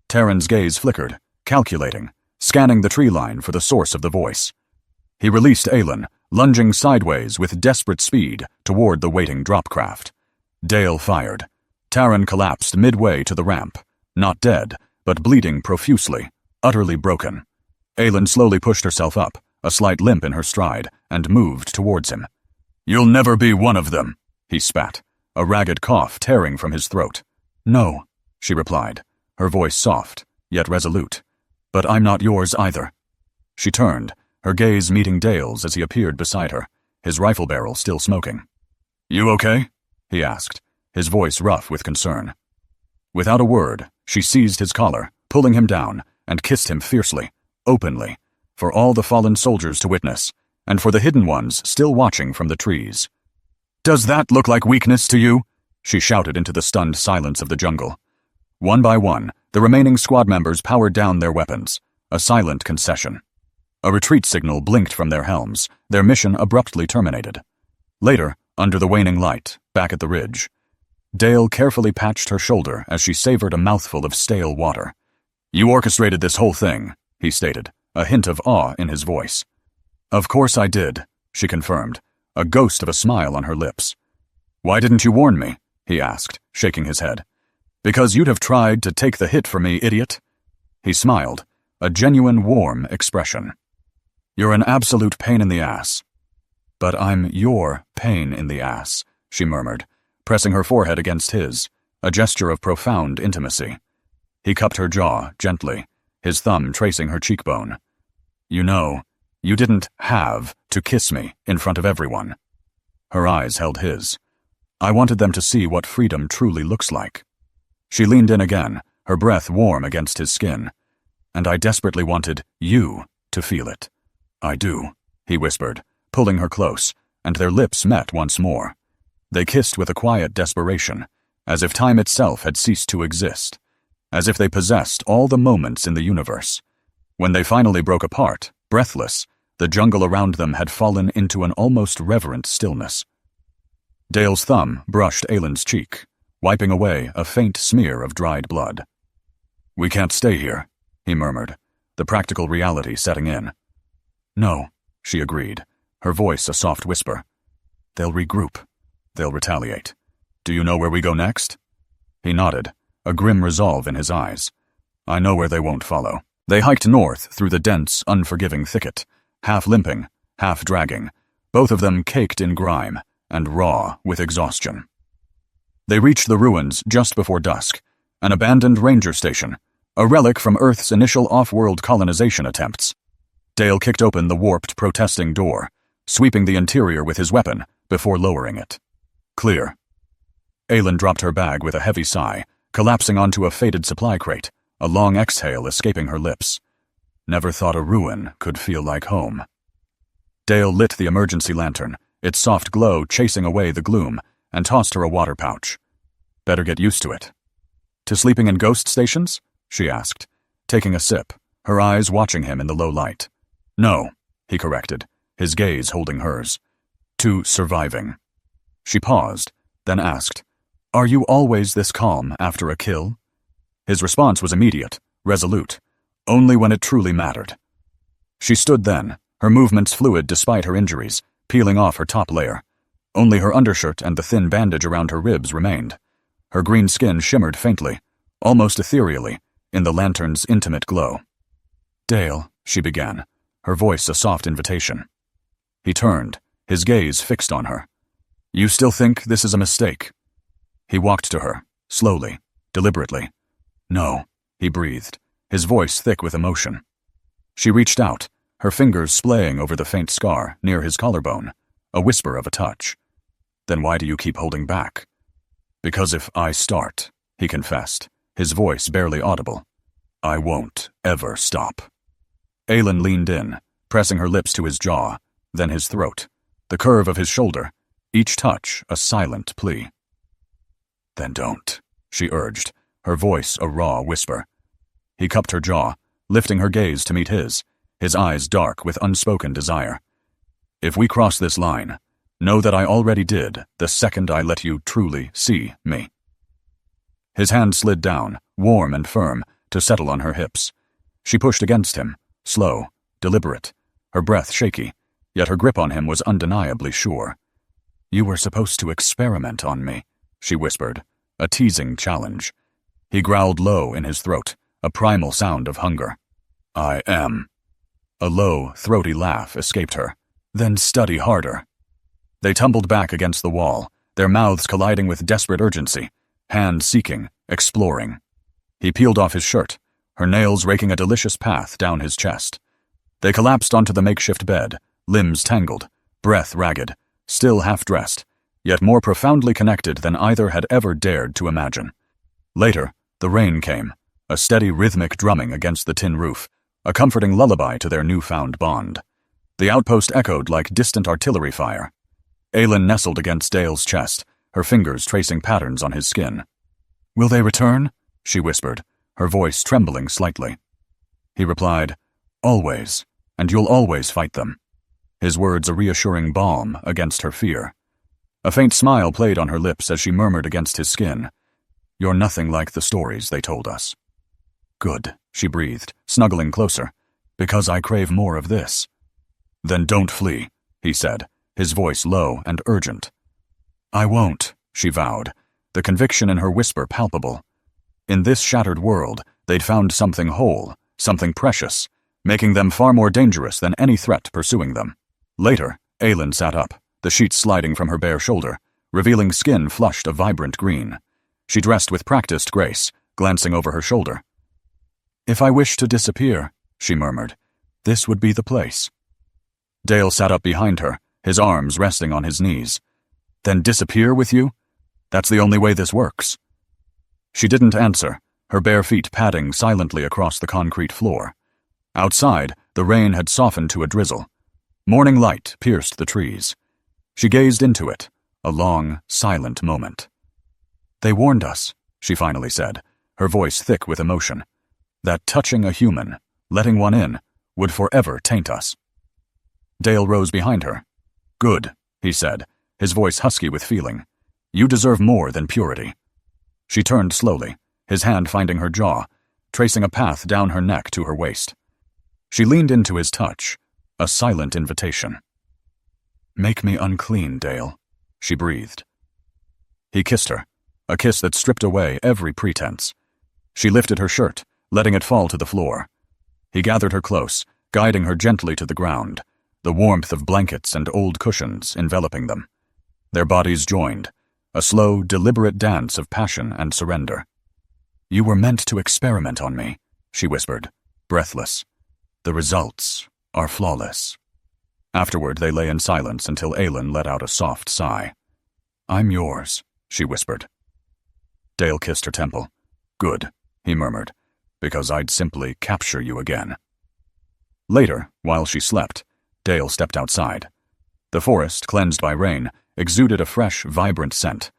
Terran's gaze flickered, calculating, scanning the tree line for the source of the voice. He released Aelin, lunging sideways with desperate speed toward the waiting dropcraft. Dale fired. Terran collapsed midway to the ramp, not dead, but bleeding profusely, utterly broken. Aelin slowly pushed herself up, a slight limp in her stride, and moved towards him. "You'll never be one of them," he spat, a ragged cough tearing from his throat. "No," she replied, her voice soft, yet resolute. "But I'm not yours either." She turned, her gaze meeting Dale's as he appeared beside her, his rifle barrel still smoking. "You okay?" he asked, his voice rough with concern. Without a word, she seized his collar, pulling him down, and kissed him fiercely, openly, for all the fallen soldiers to witness, and for the hidden ones still watching from the trees. "Does that look like weakness to you?" she shouted into the stunned silence of the jungle. One by one, the remaining squad members powered down their weapons, a silent concession. A retreat signal blinked from their helms, their mission abruptly terminated. Later, under the waning light, back at the ridge, Dale carefully patched her shoulder as she savored a mouthful of stale water. "You orchestrated this whole thing," he stated, a hint of awe in his voice. "Of course I did," she confirmed, a ghost of a smile on her lips. "Why didn't you warn me?" he asked, shaking his head. "Because you'd have tried to take the hit for me, idiot." He smiled, a genuine warm expression. "You're an absolute pain in the ass." "But I'm your pain in the ass," she murmured, pressing her forehead against his, a gesture of profound intimacy. He cupped her jaw gently, his thumb tracing her cheekbone. "You know, you didn't have to kiss me in front of everyone." Her eyes held his. "I wanted them to see what freedom truly looks like." She leaned in again, her breath warm against his skin. "And I desperately wanted you to feel it." "I do," he whispered, pulling her close, and their lips met once more. They kissed with a quiet desperation, as if time itself had ceased to exist, as if they possessed all the moments in the universe. When they finally broke apart, breathless, the jungle around them had fallen into an almost reverent stillness. Dale's thumb brushed Aelin's cheek, wiping away a faint smear of dried blood. "We can't stay here," he murmured, the practical reality setting in. "No," she agreed, her voice a soft whisper. "They'll regroup. They'll retaliate. Do you know where we go next?" He nodded, a grim resolve in his eyes. "I know where they won't follow." They hiked north through the dense, unforgiving thicket, half limping, half dragging, both of them caked in grime, and raw with exhaustion. They reached the ruins just before dusk, an abandoned ranger station, a relic from Earth's initial off-world colonization attempts. Dale kicked open the warped, protesting door, sweeping the interior with his weapon before lowering it. Clear. Aylin dropped her bag with a heavy sigh, collapsing onto a faded supply crate, a long exhale escaping her lips. Never thought a ruin could feel like home. Dale lit the emergency lantern, its soft glow chasing away the gloom, and tossed her a water pouch. Better get used to it. To sleeping in ghost stations? She asked, taking a sip, her eyes watching him in the low light. No, he corrected, his gaze holding hers. To surviving. She paused, then asked, Are you always this calm after a kill? His response was immediate, resolute, only when it truly mattered. She stood then, her movements fluid despite her injuries, peeling off her top layer. Only her undershirt and the thin bandage around her ribs remained. Her green skin shimmered faintly, almost ethereally, in the lantern's intimate glow. Dale, she began, her voice a soft invitation. He turned, his gaze fixed on her. You still think this is a mistake? He walked to her, slowly, deliberately. No, he breathed, his voice thick with emotion. She reached out, her fingers splaying over the faint scar near his collarbone, a whisper of a touch. Then why do you keep holding back? Because if I start, he confessed, his voice barely audible, I won't ever stop. Aylin leaned in, pressing her lips to his jaw, then his throat, the curve of his shoulder, each touch a silent plea. Then don't, she urged, her voice a raw whisper. He cupped her jaw, lifting her gaze to meet his eyes dark with unspoken desire. If we cross this line, know that I already did the second I let you truly see me. His hand slid down, warm and firm, to settle on her hips. She pushed against him, slow, deliberate, her breath shaky, yet her grip on him was undeniably sure. You were supposed to experiment on me, she whispered, a teasing challenge. He growled low in his throat, a primal sound of hunger. I am. A low, throaty laugh escaped her. Then study harder. They tumbled back against the wall, their mouths colliding with desperate urgency, hand seeking, exploring. He peeled off his shirt, her nails raking a delicious path down his chest. They collapsed onto the makeshift bed, limbs tangled, breath ragged, still half-dressed, yet more profoundly connected than either had ever dared to imagine. Later, the rain came, a steady rhythmic drumming against the tin roof, a comforting lullaby to their newfound bond. The outpost echoed like distant artillery fire. Aylin nestled against Dale's chest, her fingers tracing patterns on his skin. Will they return? She whispered, her voice trembling slightly. He replied, Always, and you'll always fight them. His words a reassuring balm against her fear. A faint smile played on her lips as she murmured against his skin. You're nothing like the stories they told us. Good, she breathed, snuggling closer, because I crave more of this. Then don't flee, he said, his voice low and urgent. I won't, she vowed, the conviction in her whisper palpable. In this shattered world, they'd found something whole, something precious, making them far more dangerous than any threat pursuing them. Later, Aylin sat up, the sheets sliding from her bare shoulder, revealing skin flushed a vibrant green. She dressed with practiced grace, glancing over her shoulder. If I wish to disappear, she murmured, this would be the place. Dale sat up behind her, his arms resting on his knees. Then disappear with you? That's the only way this works. She didn't answer, her bare feet padding silently across the concrete floor. Outside, the rain had softened to a drizzle. Morning light pierced the trees. She gazed into it, a long, silent moment. They warned us, she finally said, her voice thick with emotion, that touching a human, letting one in, would forever taint us. Dale rose behind her. Good, he said, his voice husky with feeling. You deserve more than purity. She turned slowly, his hand finding her jaw, tracing a path down her neck to her waist. She leaned into his touch, a silent invitation. Make me unclean, Dale, she breathed. He kissed her, a kiss that stripped away every pretense. She lifted her shirt, letting it fall to the floor. He gathered her close, guiding her gently to the ground, the warmth of blankets and old cushions enveloping them. Their bodies joined, a slow, deliberate dance of passion and surrender. "You were meant to experiment on me," she whispered, breathless. "The results are flawless." Afterward, they lay in silence until Aelin let out a soft sigh. "I'm yours," she whispered. Dale kissed her temple. "Good," he murmured, "because I'd simply capture you again." Later, while she slept, Dale stepped outside. The forest, cleansed by rain, exuded a fresh, vibrant scent.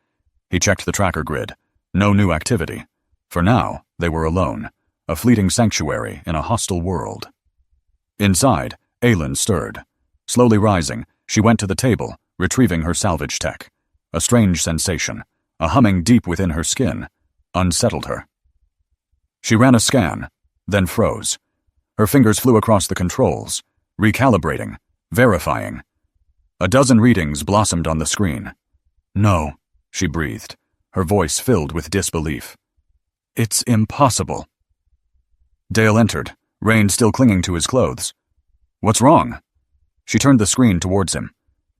He checked the tracker grid. No new activity. For now, they were alone, a fleeting sanctuary in a hostile world. Inside, Aelin stirred. Slowly rising, she went to the table, retrieving her salvage tech. A strange sensation, a humming deep within her skin, unsettled her. She ran a scan, then froze. Her fingers flew across the controls, recalibrating, verifying. A dozen readings blossomed on the screen. "No," she breathed, her voice filled with disbelief. "It's impossible." Dale entered, Rain still clinging to his clothes. "What's wrong?" She turned the screen towards him.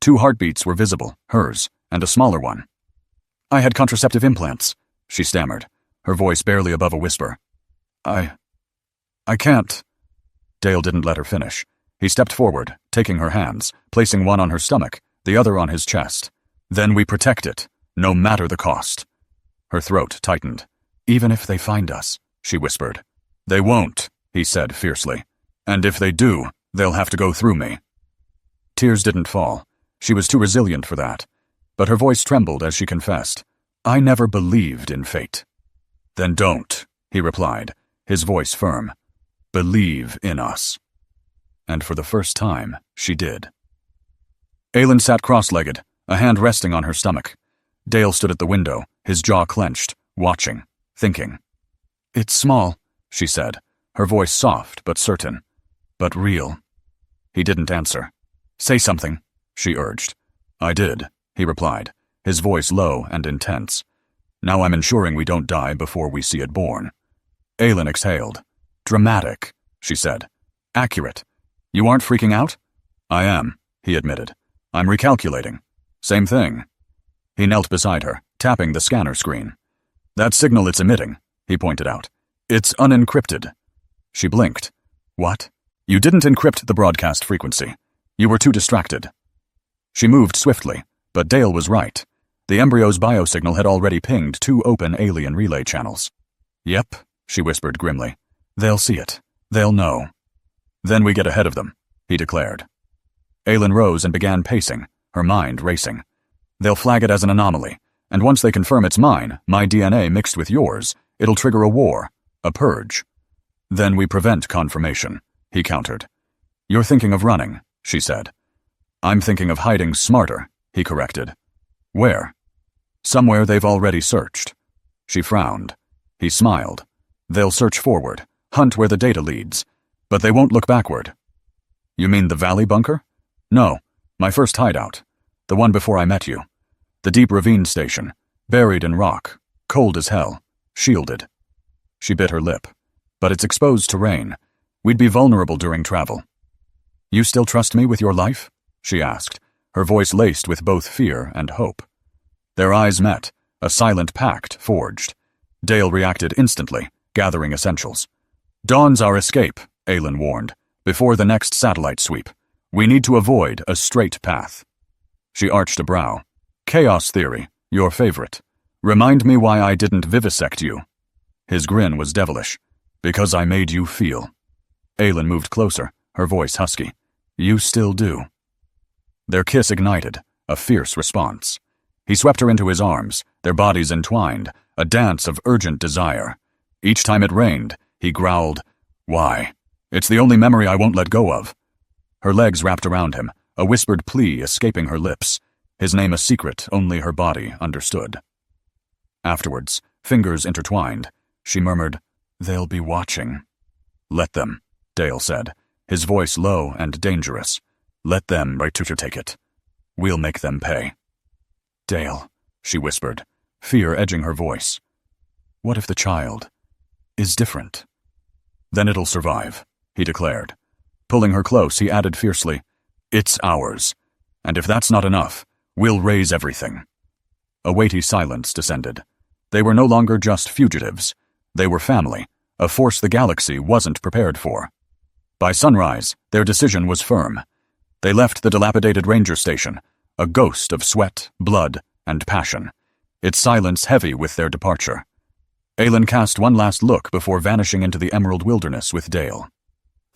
2 heartbeats were visible, hers, and a smaller one. "I had contraceptive implants," she stammered, her voice barely above a whisper. I can't." Dale didn't let her finish. He stepped forward, taking her hands, placing one on her stomach, the other on his chest. "Then we protect it, no matter the cost." Her throat tightened. "Even if they find us," she whispered. "They won't," he said fiercely. "And if they do, they'll have to go through me." Tears didn't fall. She was too resilient for that. But her voice trembled as she confessed, "I never believed in fate." "Then don't," he replied, his voice firm. "Believe in us." And for the first time, she did. Aelin sat cross-legged, a hand resting on her stomach. Dale stood at the window, his jaw clenched, watching, thinking. "It's small," she said, her voice soft but certain. "But real." He didn't answer. "Say something," she urged. "I did," he replied, his voice low and intense. "Now I'm ensuring we don't die before we see it born." Aelin exhaled. "Dramatic," she said. "Accurate. You aren't freaking out?" "I am," he admitted. "I'm recalculating. Same thing." He knelt beside her, tapping the scanner screen. "That signal it's emitting," he pointed out. "It's unencrypted." She blinked. "What?" "You didn't encrypt the broadcast frequency. You were too distracted." She moved swiftly, but Dale was right. The embryo's biosignal had already pinged 2 open alien relay channels. "Yep," she whispered grimly. "They'll see it. They'll know." "Then we get ahead of them," he declared. Aelin rose and began pacing, her mind racing. "They'll flag it as an anomaly, and once they confirm it's mine, my DNA mixed with yours, it'll trigger a war, a purge." "Then we prevent confirmation," he countered. "You're thinking of running," she said. "I'm thinking of hiding smarter," he corrected. "Where?" "Somewhere they've already searched." She frowned. He smiled. "They'll search forward, hunt where the data leads, but they won't look backward." "You mean the valley bunker?" "No, my first hideout. The one before I met you. The deep ravine station, buried in rock, cold as hell, shielded." She bit her lip. "But it's exposed to rain. We'd be vulnerable during travel." "You still trust me with your life?" she asked, her voice laced with both fear and hope. Their eyes met, a silent pact forged. Dale reacted instantly, gathering essentials. "Dawn's our escape," Aelin warned, "before the next satellite sweep. We need to avoid a straight path." She arched a brow. "Chaos theory, your favorite. Remind me why I didn't vivisect you." His grin was devilish. "Because I made you feel." Aelin moved closer, her voice husky. "You still do." Their kiss ignited, a fierce response. He swept her into his arms, their bodies entwined, a dance of urgent desire. Each time it rained, he growled, "Why? It's the only memory I won't let go of." Her legs wrapped around him, a whispered plea escaping her lips, his name a secret only her body understood. Afterwards, fingers intertwined, she murmured, "They'll be watching." "Let them," Dale said, his voice low and dangerous. "Let them take it. We'll make them pay." "Dale," she whispered, fear edging her voice. "What if the child is different?" "Then it'll survive," he declared. Pulling her close, he added fiercely, "It's ours. And if that's not enough, We'll raise everything." A weighty silence descended. They were no longer just fugitives. They were family, a force the galaxy wasn't prepared for. By sunrise, their decision was firm. They left the dilapidated ranger station, a ghost of sweat, blood, and passion, its silence heavy with their departure. Aelin cast one last look before vanishing into the emerald wilderness with Dale.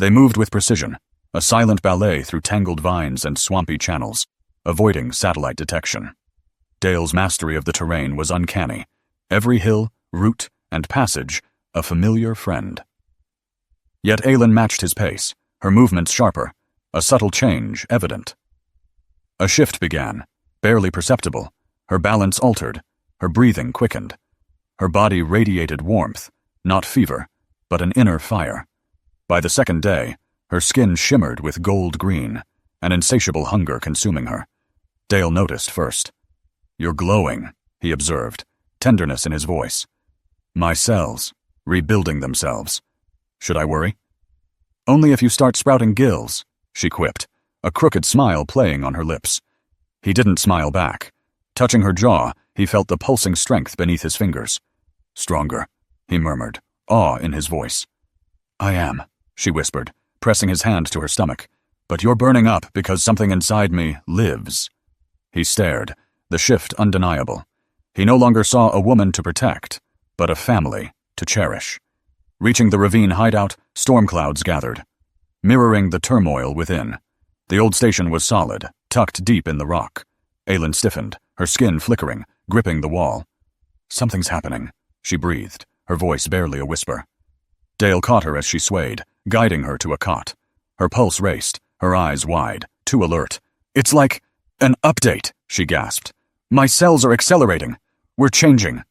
They moved with precision, a silent ballet through tangled vines and swampy channels, avoiding satellite detection. Dale's mastery of the terrain was uncanny. Every hill, route, and passage, a familiar friend. Yet Aelin matched his pace, her movements sharper, a subtle change evident. A shift began, barely perceptible. Her balance altered, her breathing quickened. Her body radiated warmth, not fever, but an inner fire. By the second day, her skin shimmered with gold green, an insatiable hunger consuming her. Dale noticed first. "You're glowing," he observed, tenderness in his voice. "My cells, rebuilding themselves. Should I worry?" "Only if you start sprouting gills," she quipped, a crooked smile playing on her lips. He didn't smile back. Touching her jaw, he felt the pulsing strength beneath his fingers. "Stronger," he murmured, awe in his voice. "I am," she whispered, pressing his hand to her stomach. "But you're burning up because something inside me lives." He stared, the shift undeniable. He no longer saw a woman to protect, but a family to cherish. Reaching the ravine hideout, storm clouds gathered, mirroring the turmoil within. The old station was solid, tucked deep in the rock. Aelin stiffened, her skin flickering, gripping the wall. "Something's happening," she breathed, her voice barely a whisper. Dale caught her as she swayed, guiding her to a cot. Her pulse raced, her eyes wide, too alert. "It's like an update," she gasped. "My cells are accelerating. We're changing."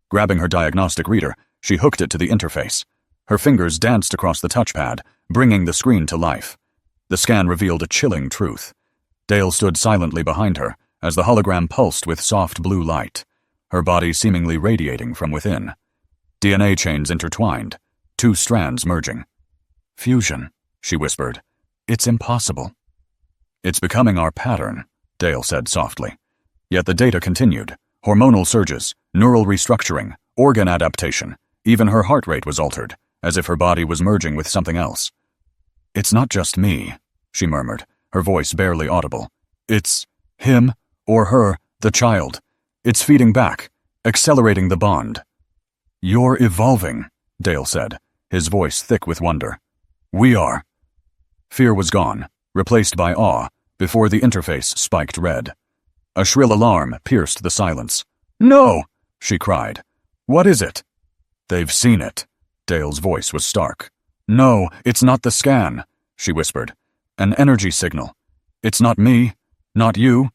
Grabbing her diagnostic reader, she hooked it to the interface. Her fingers danced across the touchpad, bringing the screen to life. The scan revealed a chilling truth. Dale stood silently behind her as the hologram pulsed with soft blue light, her body seemingly radiating from within. DNA chains intertwined, two strands merging. "Fusion," she whispered. "It's impossible." "It's becoming our pattern," Dale said softly. Yet the data continued. Hormonal surges, neural restructuring, organ adaptation. Even her heart rate was altered, as if her body was merging with something else. "It's not just me," she murmured, her voice barely audible. "It's him, or her, the child. It's feeding back, accelerating the bond." "You're evolving," Dale said, his voice thick with wonder. "We are." Fear was gone, replaced by awe, before the interface spiked red. A shrill alarm pierced the silence. "No!" she cried. "What is it?" "They've seen it." Dale's voice was stark. "No, it's not the scan," she whispered. "An energy signal. It's not me, not you.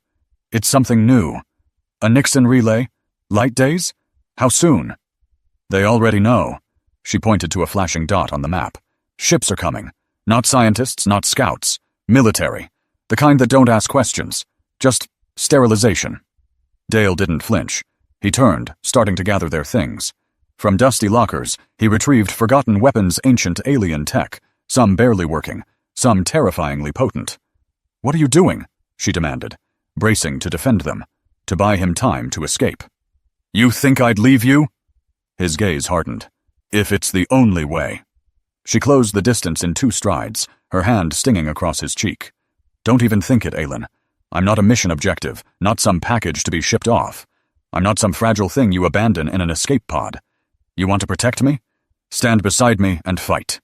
It's something new. A Nixon relay? Light days? How soon?" "They already know." She pointed to a flashing dot on the map. "Ships are coming. Not scientists, not scouts. Military. The kind that don't ask questions. Just sterilization." Dale didn't flinch. He turned, starting to gather their things. From dusty lockers, he retrieved forgotten weapons, ancient alien tech, some barely working, some terrifyingly potent. "What are you doing?" she demanded, bracing to defend them, to buy him time to escape. "You think I'd leave you?" His gaze hardened. "If it's the only way." She closed the distance in 2 strides, her hand stinging across his cheek. "Don't even think it, Aelin. I'm not a mission objective, not some package to be shipped off. I'm not some fragile thing you abandon in an escape pod. You want to protect me? Stand beside me and fight."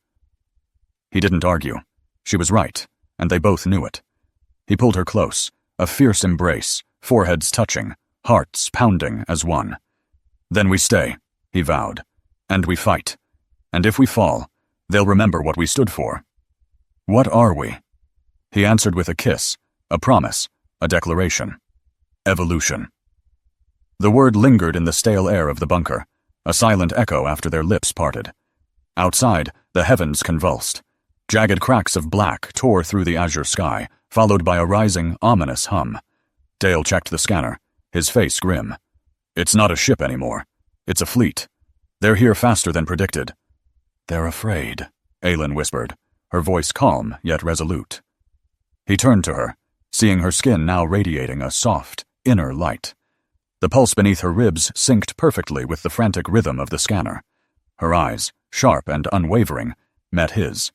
He didn't argue. She was right, and they both knew it. He pulled her close, a fierce embrace, foreheads touching, hearts pounding as one. "Then we stay," he vowed, "and we fight. And if we fall, they'll remember what we stood for." "What are we?" He answered with a kiss, a promise, a declaration. "Evolution." The word lingered in the stale air of the bunker, a silent echo after their lips parted. Outside, the heavens convulsed. Jagged cracks of black tore through the azure sky, followed by a rising, ominous hum. Dale checked the scanner, his face grim. "It's not a ship anymore. It's a fleet. They're here faster than predicted." "They're afraid," Aelin whispered, her voice calm yet resolute. He turned to her, seeing her skin now radiating a soft, inner light. The pulse beneath her ribs synced perfectly with the frantic rhythm of the scanner. Her eyes, sharp and unwavering, met his.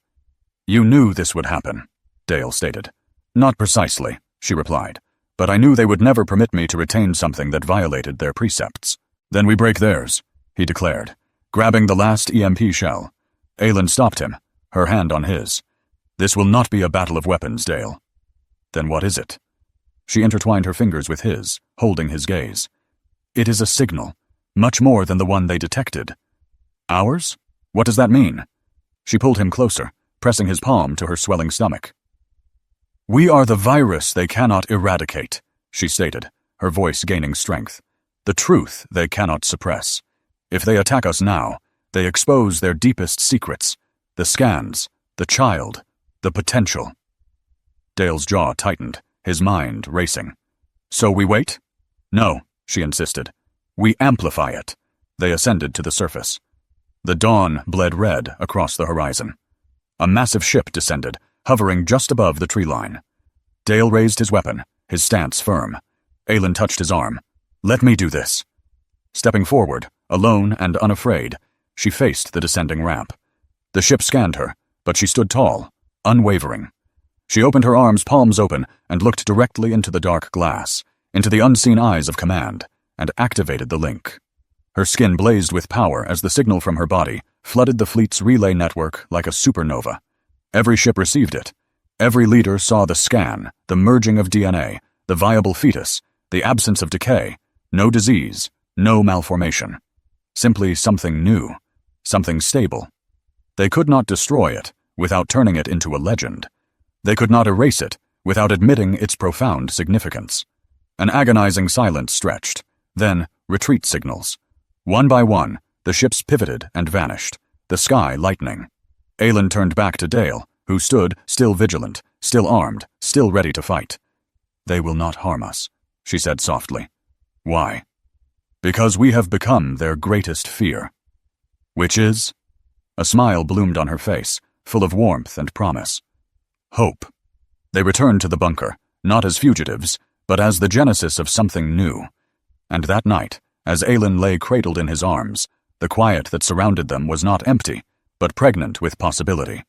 "You knew this would happen," Dale stated. "Not precisely," she replied, "but I knew they would never permit me to retain something that violated their precepts." "Then we break theirs," he declared, grabbing the last EMP shell. Aylin stopped him, her hand on his. "This will not be a battle of weapons, Dale." "Then what is it?" She intertwined her fingers with his, holding his gaze. "It is a signal, much more than the one they detected." "Ours? What does that mean?" She pulled him closer, pressing his palm to her swelling stomach. "We are the virus they cannot eradicate," she stated, her voice gaining strength. "The truth they cannot suppress. If they attack us now, they expose their deepest secrets, the scans, the child, the potential." Dale's jaw tightened, his mind racing. "So we wait?" "No," she insisted. "We amplify it." They ascended to the surface. The dawn bled red across the horizon. A massive ship descended, hovering just above the tree line. Dale raised his weapon, his stance firm. Aylin touched his arm. "Let me do this." Stepping forward, alone and unafraid, she faced the descending ramp. The ship scanned her, but she stood tall, unwavering. She opened her arms palms open and looked directly into the dark glass, into the unseen eyes of command, and activated the link. Her skin blazed with power as the signal from her body flooded the fleet's relay network like a supernova. Every ship received it. Every leader saw the scan, the merging of DNA, the viable fetus, the absence of decay, no disease, no malformation. Simply something new, something stable. They could not destroy it without turning it into a legend. They could not erase it without admitting its profound significance. An agonizing silence stretched, then retreat signals. One by one, the ships pivoted and vanished, the sky lightening. Aylin turned back to Dale, who stood, still vigilant, still armed, still ready to fight. "They will not harm us," she said softly. "Why?" "Because we have become their greatest fear." "Which is?" A smile bloomed on her face, full of warmth and promise. "Hope." They returned to the bunker, not as fugitives, but as the genesis of something new. And that night, as Aylin lay cradled in his arms, the quiet that surrounded them was not empty, but pregnant with possibility.